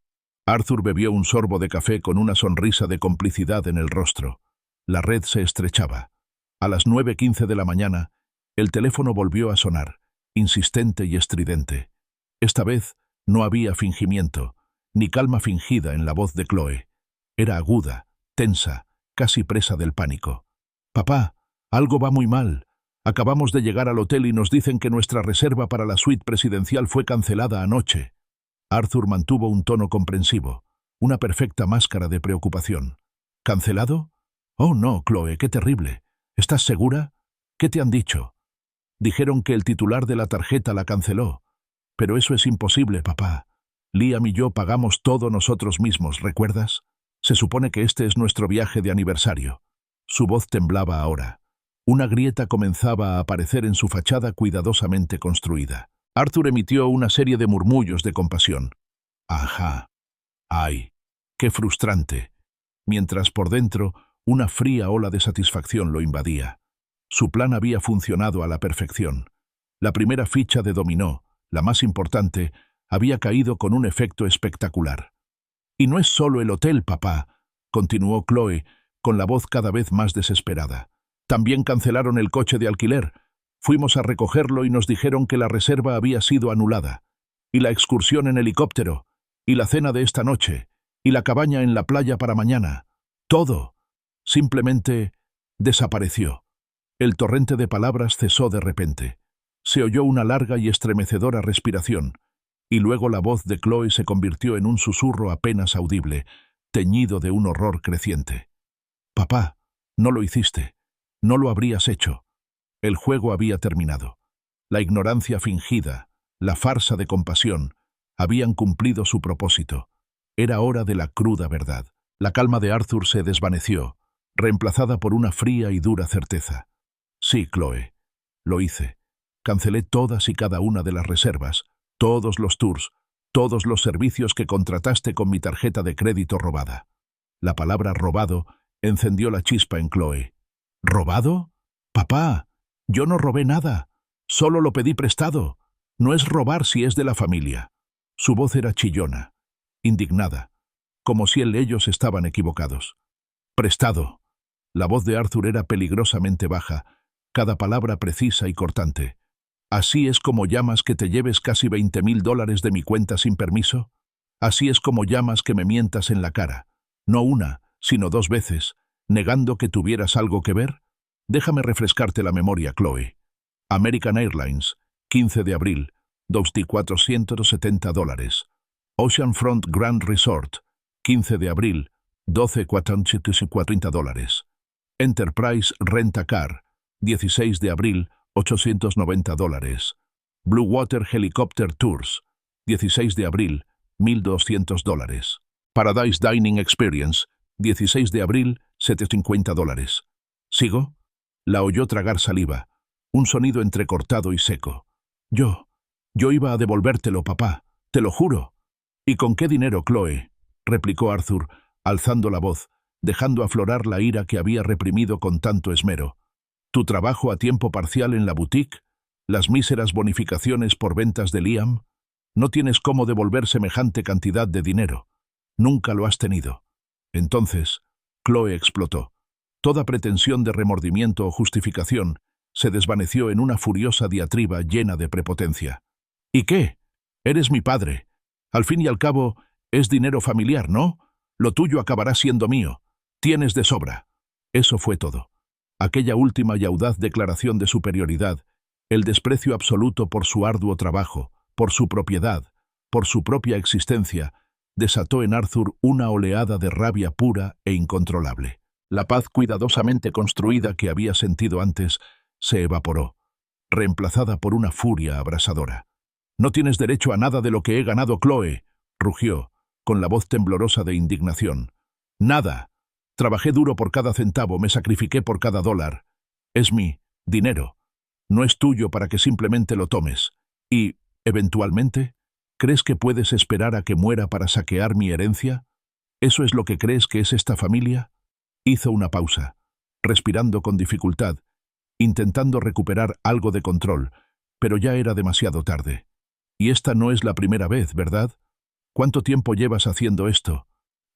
Arthur bebió un sorbo de café con una sonrisa de complicidad en el rostro. La red se estrechaba. A las 9:15 de la mañana, el teléfono volvió a sonar, insistente y estridente. Esta vez no había fingimiento, ni calma fingida en la voz de Chloe. Era aguda, tensa, casi presa del pánico. «Papá, algo va muy mal. Acabamos de llegar al hotel y nos dicen que nuestra reserva para la suite presidencial fue cancelada anoche». Arthur mantuvo un tono comprensivo, una perfecta máscara de preocupación. «¿Cancelado? Oh, no, Chloe, qué terrible. ¿Estás segura? ¿Qué te han dicho?» «Dijeron que el titular de la tarjeta la canceló. Pero eso es imposible, papá. Liam y yo pagamos todo nosotros mismos, ¿recuerdas? Se supone que este es nuestro viaje de aniversario. Su voz temblaba ahora. Una grieta comenzaba a aparecer en su fachada cuidadosamente construida. Arthur emitió una serie de murmullos de compasión. Ajá. Ay, qué frustrante. Mientras por dentro una fría ola de satisfacción lo invadía. Su plan había funcionado a la perfección. La primera ficha de dominó, la más importante, había caído con un efecto espectacular. «Y no es solo el hotel, papá», continuó Chloe, con la voz cada vez más desesperada. «También cancelaron el coche de alquiler. Fuimos a recogerlo y nos dijeron que la reserva había sido anulada. Y la excursión en helicóptero, y la cena de esta noche, y la cabaña en la playa para mañana. Todo. Simplemente desapareció». El torrente de palabras cesó de repente. Se oyó una larga y estremecedora respiración, y luego la voz de Chloe se convirtió en un susurro apenas audible, teñido de un horror creciente. «Papá, no lo hiciste. No lo habrías hecho». El juego había terminado. La ignorancia fingida, la farsa de compasión, habían cumplido su propósito. Era hora de la cruda verdad. La calma de Arthur se desvaneció, reemplazada por una fría y dura certeza. «Sí, Chloe, lo hice. Cancelé todas y cada una de las reservas, todos los tours, todos los servicios que contrataste con mi tarjeta de crédito robada». La palabra robado encendió la chispa en Chloe. «¿Robado? Papá, yo no robé nada. Solo lo pedí prestado. No es robar si es de la familia». Su voz era chillona, indignada, como si ellos estaban equivocados. «Prestado». La voz de Arthur era peligrosamente baja, cada palabra precisa y cortante. «¿Así es como llamas que te lleves casi $20,000 de mi cuenta sin permiso? ¿Así es como llamas que me mientas en la cara? No una, sino 2 veces, negando que tuvieras algo que ver. Déjame refrescarte la memoria, Chloe. American Airlines, 15 de abril, $2,470. Oceanfront Grand Resort, 15 de abril, $12,440. Enterprise Rent-A-Car, 16 de abril, $890. Blue Water Helicopter Tours, 16 de abril, $1,200. Paradise Dining Experience, 16 de abril, $750. ¿Sigo? La oyó tragar saliva, un sonido entrecortado y seco. Yo iba a devolvértelo, papá, te lo juro». «¿Y con qué dinero, Chloe?», replicó Arthur, alzando la voz, dejando aflorar la ira que había reprimido con tanto esmero. «¿Tu trabajo a tiempo parcial en la boutique? ¿Las míseras bonificaciones por ventas de Liam? No tienes cómo devolver semejante cantidad de dinero. Nunca lo has tenido». Entonces, Chloe explotó. Toda pretensión de remordimiento o justificación se desvaneció en una furiosa diatriba llena de prepotencia. «¿Y qué? Eres mi padre. Al fin y al cabo, es dinero familiar, ¿no? Lo tuyo acabará siendo mío. Tienes de sobra». Eso fue todo. Aquella última y audaz declaración de superioridad, el desprecio absoluto por su arduo trabajo, por su propiedad, por su propia existencia, desató en Arthur una oleada de rabia pura e incontrolable. La paz cuidadosamente construida que había sentido antes se evaporó, reemplazada por una furia abrasadora. «No tienes derecho a nada de lo que he ganado, Chloe», rugió, con la voz temblorosa de indignación. «Nada. Trabajé duro por cada centavo, me sacrifiqué por cada $. Es mi dinero. No es tuyo para que simplemente lo tomes. Y, eventualmente, ¿crees que puedes esperar a que muera para saquear mi herencia? ¿Eso es lo que crees que es esta familia?». Hizo una pausa, respirando con dificultad, intentando recuperar algo de control, pero ya era demasiado tarde. «Y esta no es la primera vez, ¿verdad? ¿Cuánto tiempo llevas haciendo esto?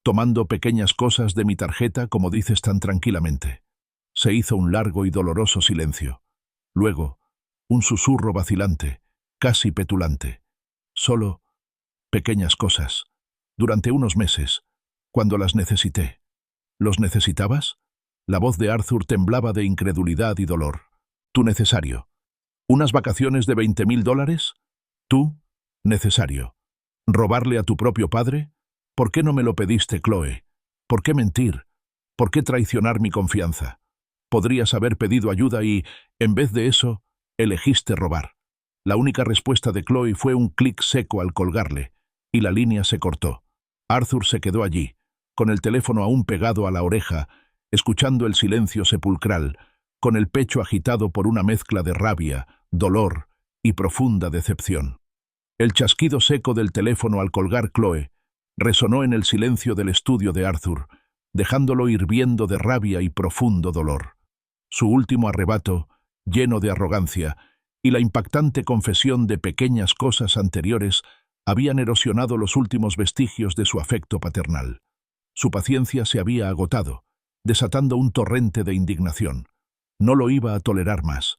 Tomando pequeñas cosas de mi tarjeta como dices tan tranquilamente». Se hizo un largo y doloroso silencio. Luego, un susurro vacilante, casi petulante. «Solo pequeñas cosas. Durante unos meses, cuando las necesité». «¿Los necesitabas?». La voz de Arthur temblaba de incredulidad y dolor. «Tú necesario. ¿Unas vacaciones de $20,000? Tú, necesario. ¿Robarle a tu propio padre? ¿Por qué no me lo pediste, Chloe? ¿Por qué mentir? ¿Por qué traicionar mi confianza? Podrías haber pedido ayuda y, en vez de eso, elegiste robar». La única respuesta de Chloe fue un clic seco al colgarle, y la línea se cortó. Arthur se quedó allí, con el teléfono aún pegado a la oreja, escuchando el silencio sepulcral, con el pecho agitado por una mezcla de rabia, dolor y profunda decepción. El chasquido seco del teléfono al colgar Chloe resonó en el silencio del estudio de Arthur, dejándolo hirviendo de rabia y profundo dolor. Su último arrebato, lleno de arrogancia, y la impactante confesión de pequeñas cosas anteriores habían erosionado los últimos vestigios de su afecto paternal. Su paciencia se había agotado, desatando un torrente de indignación. No lo iba a tolerar más.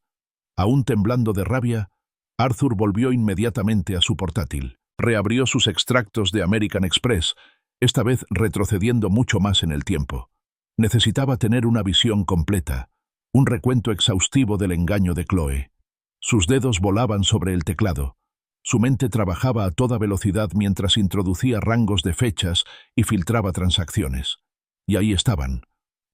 Aún temblando de rabia, Arthur volvió inmediatamente a su portátil. Reabrió sus extractos de American Express, esta vez retrocediendo mucho más en el tiempo. Necesitaba tener una visión completa, un recuento exhaustivo del engaño de Chloe. Sus dedos volaban sobre el teclado. Su mente trabajaba a toda velocidad mientras introducía rangos de fechas y filtraba transacciones. Y ahí estaban,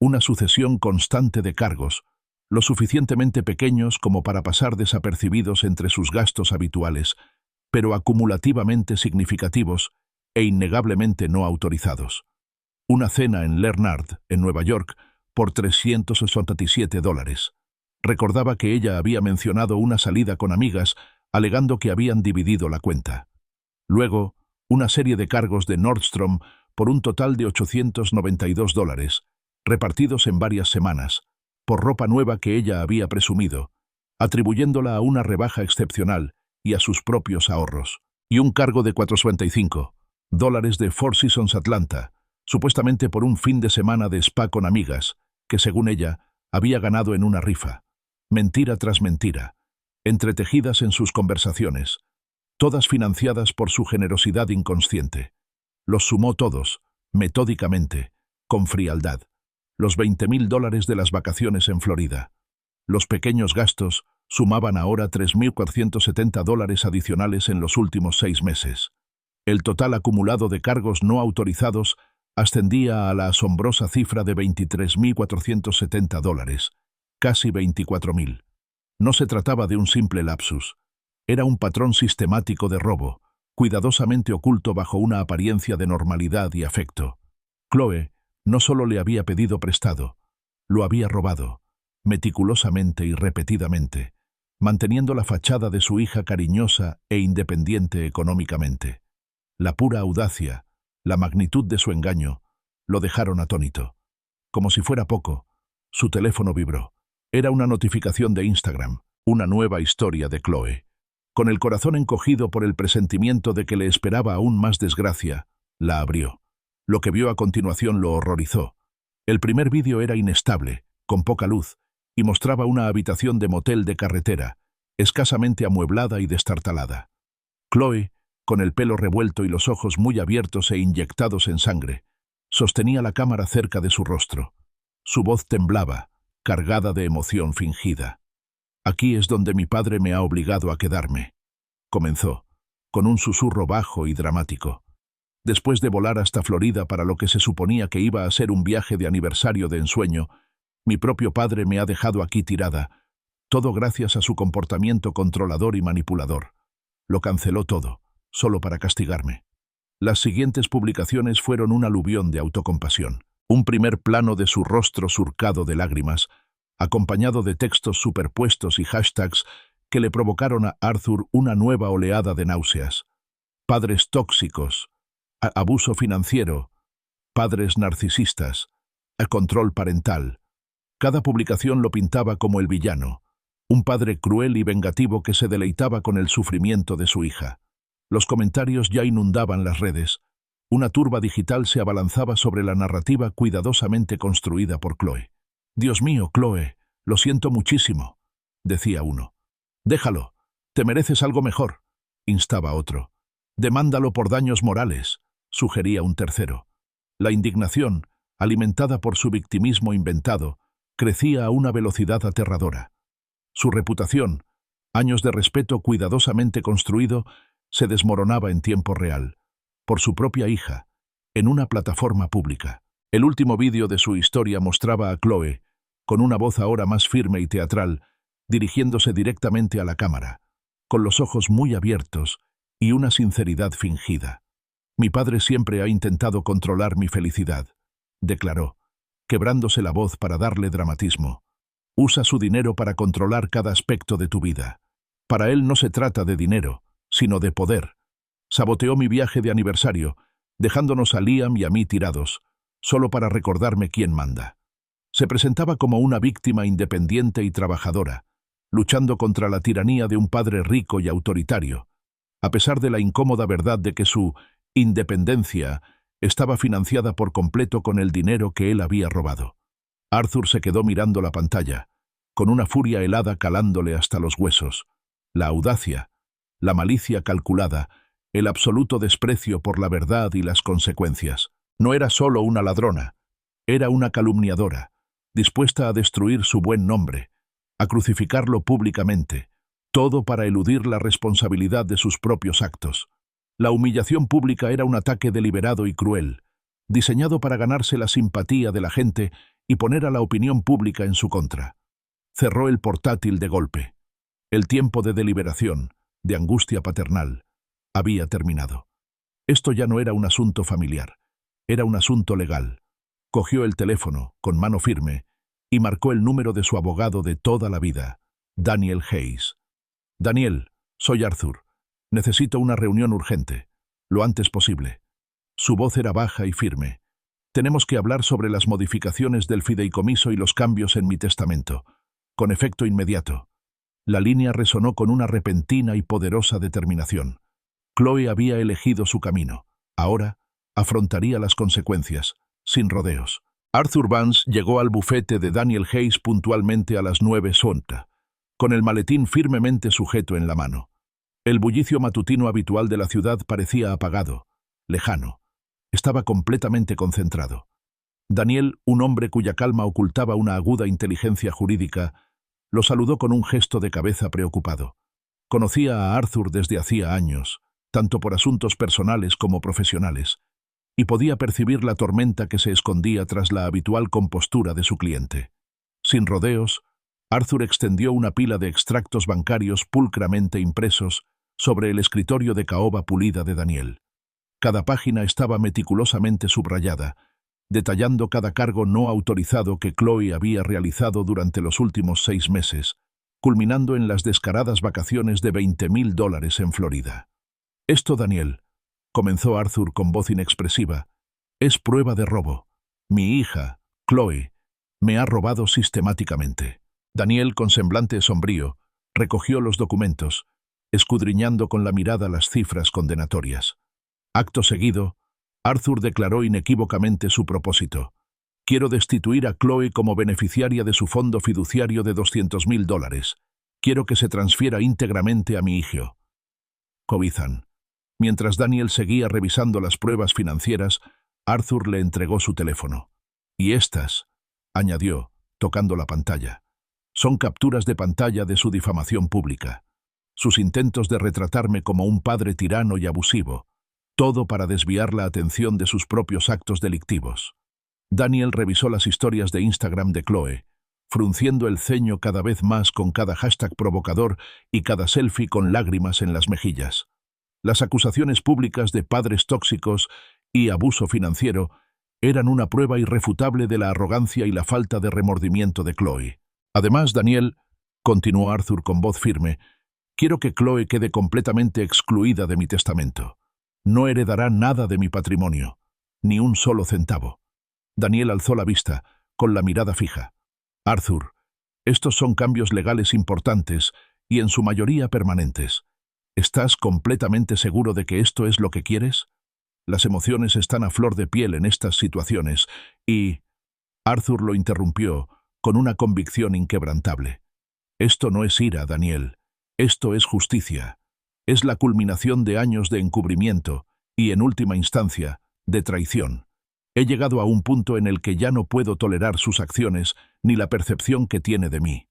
una sucesión constante de cargos, lo suficientemente pequeños como para pasar desapercibidos entre sus gastos habituales, pero acumulativamente significativos e innegablemente no autorizados. Una cena en Leonard, en Nueva York, por $367. Recordaba que ella había mencionado una salida con amigas, alegando que habían dividido la cuenta. Luego, una serie de cargos de Nordstrom por un total de $892, repartidos en varias semanas, por ropa nueva que ella había presumido, atribuyéndola a una rebaja excepcional y a sus propios ahorros. Y un cargo de $425 de Four Seasons Atlanta, supuestamente por un fin de semana de spa con amigas, que según ella, había ganado en una rifa. Mentira tras mentira, entretejidas en sus conversaciones, todas financiadas por su generosidad inconsciente. Los sumó todos, metódicamente, con frialdad. Los $20.000 de las vacaciones en Florida. Los pequeños gastos sumaban ahora $3.470 adicionales en los últimos 6 meses. El total acumulado de cargos no autorizados ascendía a la asombrosa cifra de $23.470, casi $24.000. No se trataba de un simple lapsus. Era un patrón sistemático de robo, cuidadosamente oculto bajo una apariencia de normalidad y afecto. Chloe no solo le había pedido prestado, lo había robado, meticulosamente y repetidamente, manteniendo la fachada de su hija cariñosa e independiente económicamente. La pura audacia, la magnitud de su engaño, lo dejaron atónito. Como si fuera poco, su teléfono vibró. Era una notificación de Instagram, una nueva historia de Chloe. Con el corazón encogido por el presentimiento de que le esperaba aún más desgracia, la abrió. Lo que vio a continuación lo horrorizó. El primer vídeo era inestable, con poca luz, y mostraba una habitación de motel de carretera, escasamente amueblada y destartalada. Chloe, con el pelo revuelto y los ojos muy abiertos e inyectados en sangre, sostenía la cámara cerca de su rostro. Su voz temblaba, cargada de emoción fingida. «Aquí es donde mi padre me ha obligado a quedarme», comenzó, con un susurro bajo y dramático. Después de volar hasta Florida para lo que se suponía que iba a ser un viaje de aniversario de ensueño, mi propio padre me ha dejado aquí tirada, todo gracias a su comportamiento controlador y manipulador. Lo canceló todo, solo para castigarme. Las siguientes publicaciones fueron un aluvión de autocompasión. Un primer plano de su rostro surcado de lágrimas, acompañado de textos superpuestos y hashtags que le provocaron a Arthur una nueva oleada de náuseas. Padres tóxicos, abuso financiero, padres narcisistas, control parental. Cada publicación lo pintaba como el villano, un padre cruel y vengativo que se deleitaba con el sufrimiento de su hija. Los comentarios ya inundaban las redes. Una turba digital se abalanzaba sobre la narrativa cuidadosamente construida por Chloe. «Dios mío, Chloe, lo siento muchísimo», decía uno. «Déjalo, te mereces algo mejor», instaba otro. «Demándalo por daños morales», sugería un tercero. La indignación, alimentada por su victimismo inventado, crecía a una velocidad aterradora. Su reputación, años de respeto cuidadosamente construido, se desmoronaba en tiempo real, por su propia hija, en una plataforma pública. El último vídeo de su historia mostraba a Chloe, con una voz ahora más firme y teatral, dirigiéndose directamente a la cámara, con los ojos muy abiertos y una sinceridad fingida. Mi padre siempre ha intentado controlar mi felicidad, declaró, quebrándose la voz para darle dramatismo. Usa su dinero para controlar cada aspecto de tu vida. Para él no se trata de dinero, sino de poder. Saboteó mi viaje de aniversario, dejándonos a Liam y a mí tirados, solo para recordarme quién manda. Se presentaba como una víctima independiente y trabajadora, luchando contra la tiranía de un padre rico y autoritario, a pesar de la incómoda verdad de que su independencia estaba financiada por completo con el dinero que él había robado. Arthur se quedó mirando la pantalla, con una furia helada calándole hasta los huesos. La audacia, la malicia calculada, el absoluto desprecio por la verdad y las consecuencias. No era solo una ladrona, era una calumniadora, dispuesta a destruir su buen nombre, a crucificarlo públicamente, todo para eludir la responsabilidad de sus propios actos. La humillación pública era un ataque deliberado y cruel, diseñado para ganarse la simpatía de la gente y poner a la opinión pública en su contra. Cerró el portátil de golpe. El tiempo de deliberación, de angustia paternal, había terminado. Esto ya no era un asunto familiar, era un asunto legal. Cogió el teléfono, con mano firme, y marcó el número de su abogado de toda la vida, Daniel Hayes. «Daniel, soy Arthur. Necesito una reunión urgente, lo antes posible». Su voz era baja y firme. «Tenemos que hablar sobre las modificaciones del fideicomiso y los cambios en mi testamento, con efecto inmediato». La línea resonó con una repentina y poderosa determinación. Chloe había elegido su camino. Ahora afrontaría las consecuencias, sin rodeos. Arthur Vance llegó al bufete de Daniel Hayes puntualmente a las 9:00, con el maletín firmemente sujeto en la mano. El bullicio matutino habitual de la ciudad parecía apagado, lejano. Estaba completamente concentrado. Daniel, un hombre cuya calma ocultaba una aguda inteligencia jurídica, lo saludó con un gesto de cabeza preocupado. Conocía a Arthur desde hacía años, tanto por asuntos personales como profesionales, y podía percibir la tormenta que se escondía tras la habitual compostura de su cliente. Sin rodeos, Arthur extendió una pila de extractos bancarios pulcramente impresos sobre el escritorio de caoba pulida de Daniel. Cada página estaba meticulosamente subrayada, detallando cada cargo no autorizado que Chloe había realizado durante los últimos 6 meses, culminando en las descaradas vacaciones de $20,000 en Florida. «Esto, Daniel», comenzó Arthur con voz inexpresiva, «es prueba de robo. Mi hija, Chloe, me ha robado sistemáticamente». Daniel, con semblante sombrío, recogió los documentos, escudriñando con la mirada las cifras condenatorias. Acto seguido, Arthur declaró inequívocamente su propósito. «Quiero destituir a Chloe como beneficiaria de su fondo fiduciario de $200,000. Quiero que se transfiera íntegramente a mi hijo». Cobizan. Mientras Daniel seguía revisando las pruebas financieras, Arthur le entregó su teléfono. «Y estas», añadió, tocando la pantalla, «son capturas de pantalla de su difamación pública. Sus intentos de retratarme como un padre tirano y abusivo. Todo para desviar la atención de sus propios actos delictivos». Daniel revisó las historias de Instagram de Chloe, frunciendo el ceño cada vez más con cada hashtag provocador y cada selfie con lágrimas en las mejillas. Las acusaciones públicas de padres tóxicos y abuso financiero eran una prueba irrefutable de la arrogancia y la falta de remordimiento de Chloe. «Además, Daniel», continuó Arthur con voz firme, «quiero que Chloe quede completamente excluida de mi testamento. No heredará nada de mi patrimonio, ni un solo centavo». Daniel alzó la vista, con la mirada fija. «Arthur, estos son cambios legales importantes y en su mayoría permanentes. ¿Estás completamente seguro de que esto es lo que quieres? Las emociones están a flor de piel en estas situaciones y...» Arthur lo interrumpió con una convicción inquebrantable. «Esto no es ira, Daniel. Esto es justicia. Es la culminación de años de encubrimiento y, en última instancia, de traición. He llegado a un punto en el que ya no puedo tolerar sus acciones ni la percepción que tiene de mí».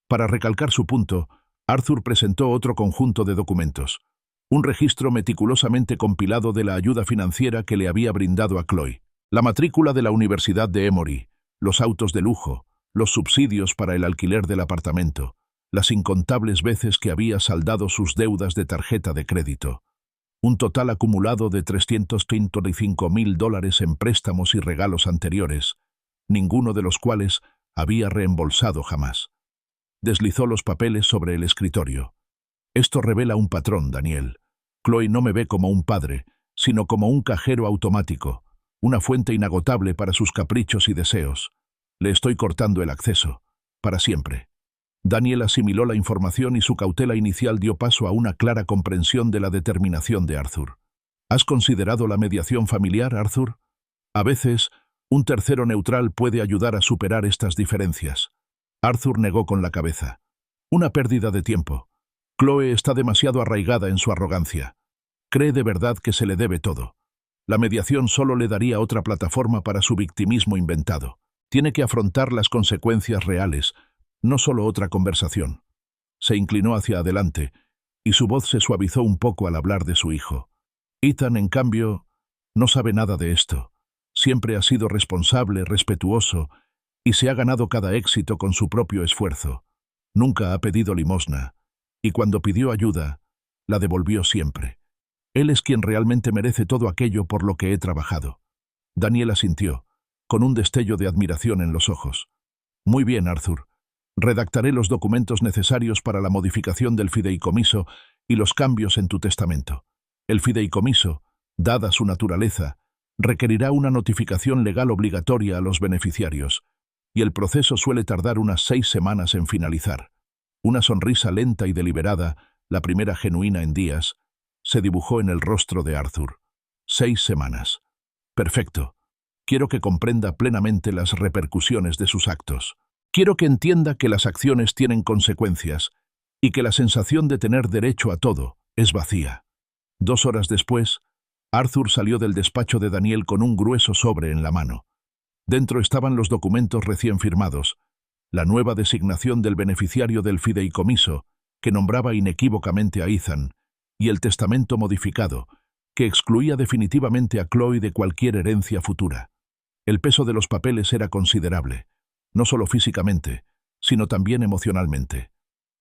Para recalcar su punto, Arthur presentó otro conjunto de documentos, un registro meticulosamente compilado de la ayuda financiera que le había brindado a Chloe, la matrícula de la Universidad de Emory, los autos de lujo, los subsidios para el alquiler del apartamento, las incontables veces que había saldado sus deudas de tarjeta de crédito. Un total acumulado de $335.000 en préstamos y regalos anteriores, ninguno de los cuales había reembolsado jamás. Deslizó los papeles sobre el escritorio. Esto revela un patrón, Daniel. Chloe no me ve como un padre, sino como un cajero automático, una fuente inagotable para sus caprichos y deseos. Le estoy cortando el acceso, para siempre. Daniel asimiló la información y su cautela inicial dio paso a una clara comprensión de la determinación de Arthur. ¿Has considerado la mediación familiar, Arthur? A veces, un tercero neutral puede ayudar a superar estas diferencias. Arthur negó con la cabeza. Una pérdida de tiempo. Chloe está demasiado arraigada en su arrogancia. Cree de verdad que se le debe todo. La mediación solo le daría otra plataforma para su victimismo inventado. Tiene que afrontar las consecuencias reales, no solo otra conversación. Se inclinó hacia adelante, y su voz se suavizó un poco al hablar de su hijo. Ethan, en cambio, no sabe nada de esto. Siempre ha sido responsable, respetuoso, y se ha ganado cada éxito con su propio esfuerzo. Nunca ha pedido limosna, y cuando pidió ayuda, la devolvió siempre. Él es quien realmente merece todo aquello por lo que he trabajado. Daniel asintió, con un destello de admiración en los ojos. Muy bien, Arthur. Redactaré los documentos necesarios para la modificación del fideicomiso y los cambios en tu testamento. El fideicomiso, dada su naturaleza, requerirá una notificación legal obligatoria a los beneficiarios, y el proceso suele tardar unas 6 semanas en finalizar. Una sonrisa lenta y deliberada, la primera genuina en días, se dibujó en el rostro de Arthur. 6 semanas. Perfecto. Quiero que comprenda plenamente las repercusiones de sus actos. Quiero que entienda que las acciones tienen consecuencias y que la sensación de tener derecho a todo es vacía. 2 horas después, Arthur salió del despacho de Daniel con un grueso sobre en la mano. Dentro estaban los documentos recién firmados, la nueva designación del beneficiario del fideicomiso, que nombraba inequívocamente a Ethan, y el testamento modificado, que excluía definitivamente a Chloe de cualquier herencia futura. El peso de los papeles era considerable, no solo físicamente, sino también emocionalmente.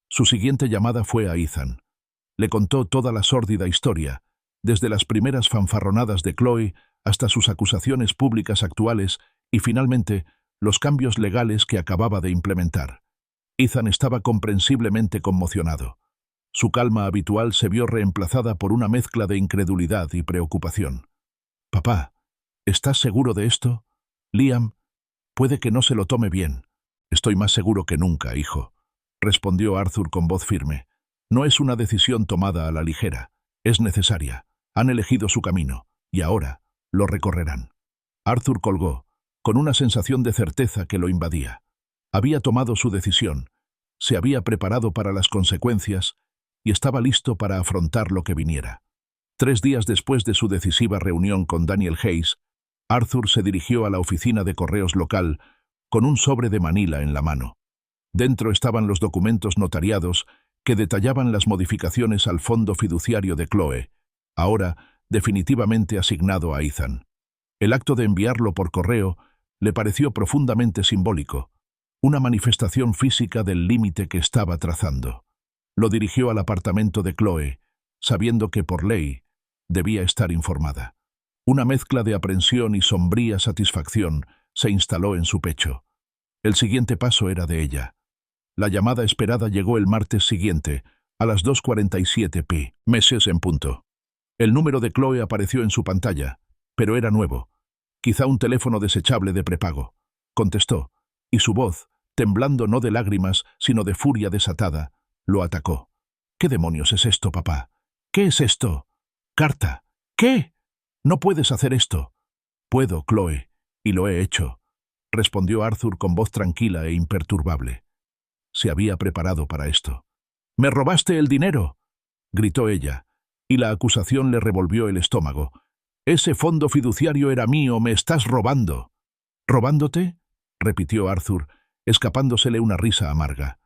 Su siguiente llamada fue a Ethan. Le contó toda la sórdida historia, desde las primeras fanfarronadas de Chloe hasta sus acusaciones públicas actuales y, finalmente, los cambios legales que acababa de implementar. Ethan estaba comprensiblemente conmocionado. Su calma habitual se vio reemplazada por una mezcla de incredulidad y preocupación. «Papá, ¿estás seguro de esto? Liam, puede que no se lo tome bien». «Estoy más seguro que nunca, hijo», respondió Arthur con voz firme. «No es una decisión tomada a la ligera. Es necesaria. Han elegido su camino, y ahora lo recorrerán». Arthur colgó, con una sensación de certeza que lo invadía. Había tomado su decisión, se había preparado para las consecuencias y estaba listo para afrontar lo que viniera. 3 días después de su decisiva reunión con Daniel Hayes, Arthur se dirigió a la oficina de correos local con un sobre de Manila en la mano. Dentro estaban los documentos notariados que detallaban las modificaciones al fondo fiduciario de Chloe, ahora definitivamente asignado a Ethan. El acto de enviarlo por correo le pareció profundamente simbólico, una manifestación física del límite que estaba trazando. Lo dirigió al apartamento de Chloe, sabiendo que por ley debía estar informada. Una mezcla de aprensión y sombría satisfacción se instaló en su pecho. El siguiente paso era de ella. La llamada esperada llegó el martes siguiente, a las 2:47 p.m. en punto. El número de Chloe apareció en su pantalla, pero era nuevo. Quizá un teléfono desechable de prepago. Contestó, y su voz, temblando no de lágrimas, sino de furia desatada, lo atacó. «¿Qué demonios es esto, papá? ¿Qué es esto? ¿Carta? ¿Qué? No puedes hacer esto». «Puedo, Chloe, y lo he hecho», respondió Arthur con voz tranquila e imperturbable. Se había preparado para esto. «¡Me robaste el dinero!», gritó ella, y la acusación le revolvió el estómago. «Ese fondo fiduciario era mío, me estás robando». «¿Robándote?», repitió Arthur, escapándosele una risa amarga.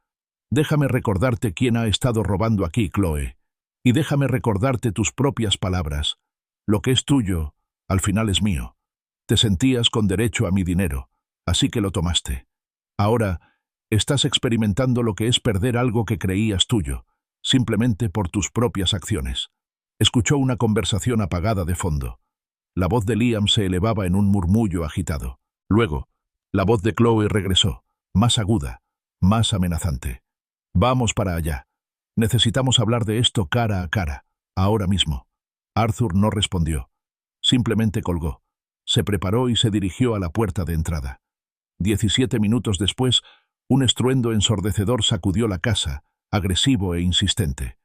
«Déjame recordarte quién ha estado robando aquí, Chloe, y déjame recordarte tus propias palabras. Lo que es tuyo, al final es mío. Te sentías con derecho a mi dinero, así que lo tomaste. Ahora, Estás experimentando lo que es perder algo que creías tuyo, simplemente por tus propias acciones. Escuchó una conversación apagada de fondo. La voz de Liam se elevaba en un murmullo agitado. Luego, la voz de Chloe regresó, más aguda, más amenazante. Vamos para allá. Necesitamos hablar de esto cara a cara, ahora mismo. Arthur no respondió. Simplemente colgó. Se preparó y se dirigió a la puerta de entrada. 17 minutos después, un estruendo ensordecedor sacudió la casa, agresivo e insistente.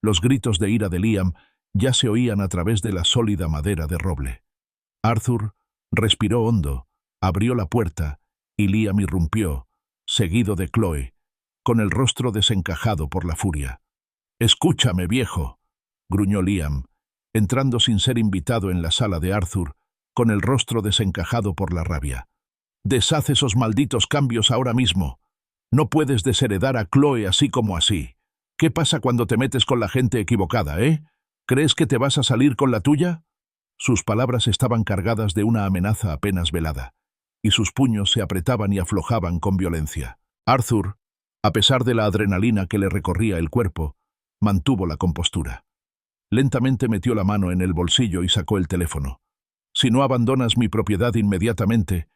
Los gritos de ira de Liam ya se oían a través de la sólida madera de roble. Arthur respiró hondo, abrió la puerta y Liam irrumpió, seguido de Chloe, con el rostro desencajado por la furia. «Escúchame, viejo», gruñó Liam, entrando sin ser invitado en la sala de Arthur, con el rostro desencajado por la rabia. «Deshaz esos malditos cambios ahora mismo. No puedes desheredar a Chloe así como así. ¿Qué pasa cuando te metes con la gente equivocada, ¿Crees que te vas a salir con la tuya?» Sus palabras estaban cargadas de una amenaza apenas velada, y sus puños se apretaban y aflojaban con violencia. Arthur, a pesar de la adrenalina que le recorría el cuerpo, mantuvo la compostura. Lentamente metió la mano en el bolsillo y sacó el teléfono. «Si no abandonas mi propiedad inmediatamente,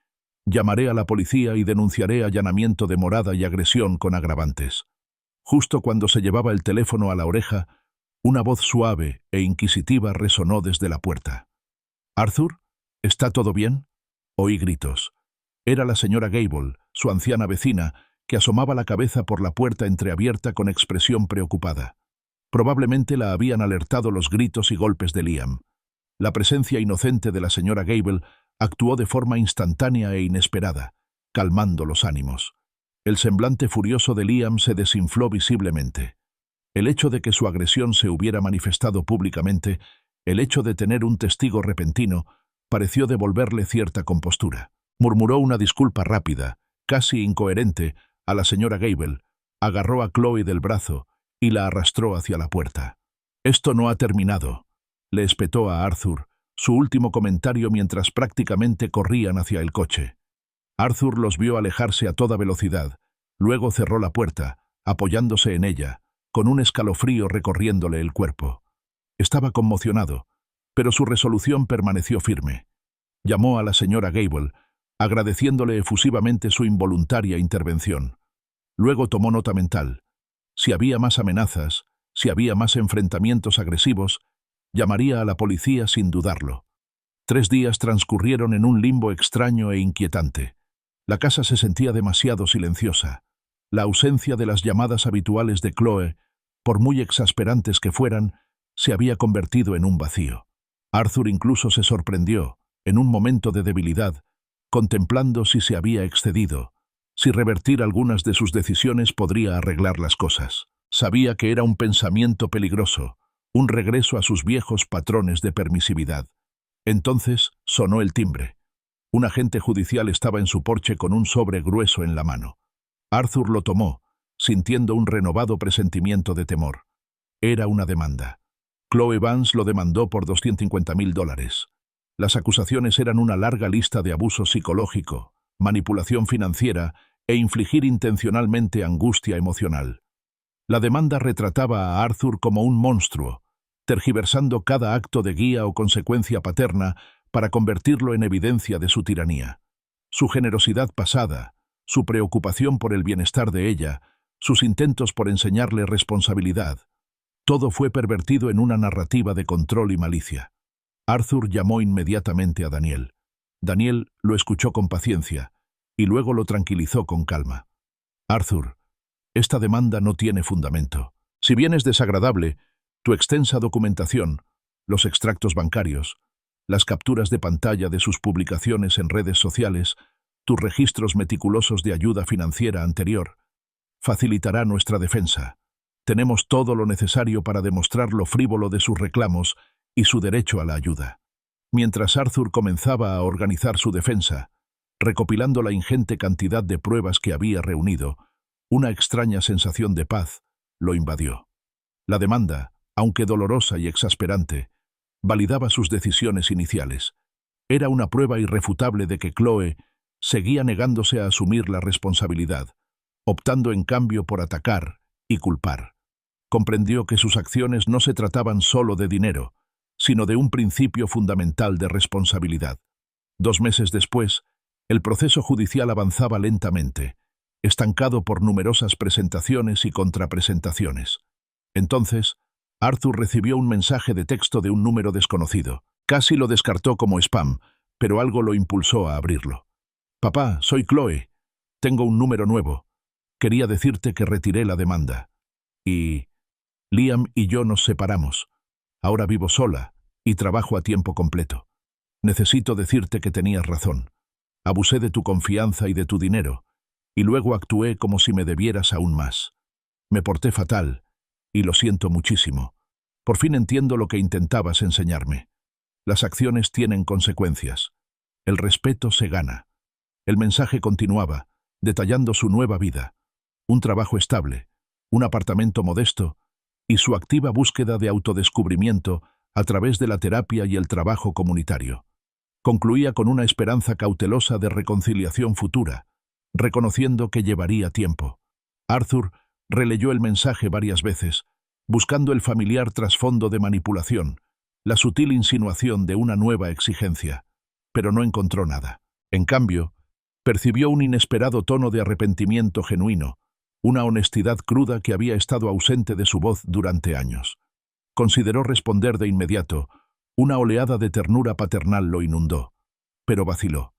llamaré a la policía y denunciaré allanamiento de morada y agresión con agravantes». Justo cuando se llevaba el teléfono a la oreja, una voz suave e inquisitiva resonó desde la puerta. «¿Arthur? ¿Está todo bien?» Oí gritos. Era la señora Gable, su anciana vecina, que asomaba la cabeza por la puerta entreabierta con expresión preocupada. Probablemente la habían alertado los gritos y golpes de Liam. La presencia inocente de la señora Gable actuó de forma instantánea e inesperada, calmando los ánimos. El semblante furioso de Liam se desinfló visiblemente. El hecho de que su agresión se hubiera manifestado públicamente, el hecho de tener un testigo repentino, pareció devolverle cierta compostura. Murmuró una disculpa rápida, casi incoherente, a la señora Gable, agarró a Chloe del brazo y la arrastró hacia la puerta. «Esto no ha terminado», le espetó a Arthur, su último comentario mientras prácticamente corrían hacia el coche. Arthur los vio alejarse a toda velocidad, luego cerró la puerta, apoyándose en ella, con un escalofrío recorriéndole el cuerpo. Estaba conmocionado, pero su resolución permaneció firme. Llamó a la señora Gable, agradeciéndole efusivamente su involuntaria intervención. Luego tomó nota mental. Si había más amenazas, si había más enfrentamientos agresivos, llamaría a la policía sin dudarlo. 3 días transcurrieron en un limbo extraño e inquietante. La casa se sentía demasiado silenciosa. La ausencia de las llamadas habituales de Chloe, por muy exasperantes que fueran, se había convertido en un vacío. Arthur incluso se sorprendió, en un momento de debilidad, contemplando si se había excedido, si revertir algunas de sus decisiones podría arreglar las cosas. Sabía que era un pensamiento peligroso, un regreso a sus viejos patrones de permisividad. Entonces sonó el timbre. Un agente judicial estaba en su porche con un sobre grueso en la mano. Arthur lo tomó, sintiendo un renovado presentimiento de temor. Era una demanda. Chloe Vance lo demandó por $250,000. Las acusaciones eran una larga lista de abuso psicológico, manipulación financiera e infligir intencionalmente angustia emocional. La demanda retrataba a Arthur como un monstruo, tergiversando cada acto de guía o consecuencia paterna para convertirlo en evidencia de su tiranía. Su generosidad pasada, su preocupación por el bienestar de ella, sus intentos por enseñarle responsabilidad, todo fue pervertido en una narrativa de control y malicia. Arthur llamó inmediatamente a Daniel. Daniel lo escuchó con paciencia y luego lo tranquilizó con calma. «Arthur, esta demanda no tiene fundamento. Si bien es desagradable, tu extensa documentación, los extractos bancarios, las capturas de pantalla de sus publicaciones en redes sociales, tus registros meticulosos de ayuda financiera anterior, facilitará nuestra defensa. Tenemos todo lo necesario para demostrar lo frívolo de sus reclamos y su derecho a la ayuda». Mientras Arthur comenzaba a organizar su defensa, recopilando la ingente cantidad de pruebas que había reunido, una extraña sensación de paz lo invadió. La demanda, aunque dolorosa y exasperante, validaba sus decisiones iniciales. Era una prueba irrefutable de que Chloe seguía negándose a asumir la responsabilidad, optando en cambio por atacar y culpar. Comprendió que sus acciones no se trataban solo de dinero, sino de un principio fundamental de responsabilidad. 2 meses después, el proceso judicial avanzaba lentamente, estancado por numerosas presentaciones y contrapresentaciones. Entonces, Arthur recibió un mensaje de texto de un número desconocido. Casi lo descartó como spam, pero algo lo impulsó a abrirlo. «Papá, soy Chloe. Tengo un número nuevo. Quería decirte que retiré la demanda. Y Liam y yo nos separamos. Ahora vivo sola y trabajo a tiempo completo. Necesito decirte que tenías razón. Abusé de tu confianza y de tu dinero, y luego actué como si me debieras aún más. Me porté fatal, y lo siento muchísimo. Por fin entiendo lo que intentabas enseñarme. Las acciones tienen consecuencias. El respeto se gana». El mensaje continuaba, detallando su nueva vida, un trabajo estable, un apartamento modesto y su activa búsqueda de autodescubrimiento a través de la terapia y el trabajo comunitario. Concluía con una esperanza cautelosa de reconciliación futura, reconociendo que llevaría tiempo. Arthur releyó el mensaje varias veces, buscando el familiar trasfondo de manipulación, la sutil insinuación de una nueva exigencia, pero no encontró nada. En cambio, percibió un inesperado tono de arrepentimiento genuino, una honestidad cruda que había estado ausente de su voz durante años. Consideró responder de inmediato. Una oleada de ternura paternal lo inundó, pero vaciló.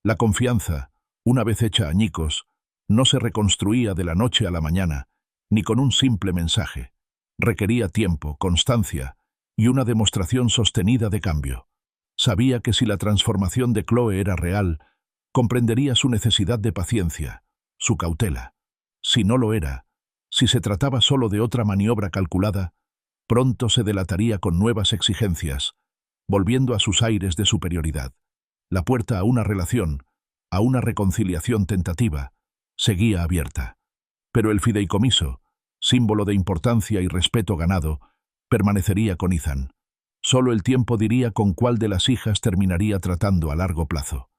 La confianza, una vez hecha añicos, no se reconstruía de la noche a la mañana, ni con un simple mensaje. Requería tiempo, constancia y una demostración sostenida de cambio. Sabía que si la transformación de Chloe era real, comprendería su necesidad de paciencia, su cautela. Si no lo era, si se trataba solo de otra maniobra calculada, pronto se delataría con nuevas exigencias, volviendo a sus aires de superioridad. La puerta a una relación, a una reconciliación tentativa, seguía abierta. Pero el fideicomiso, símbolo de importancia y respeto ganado, permanecería con Ethan. Solo el tiempo diría con cuál de las hijas terminaría tratando a largo plazo.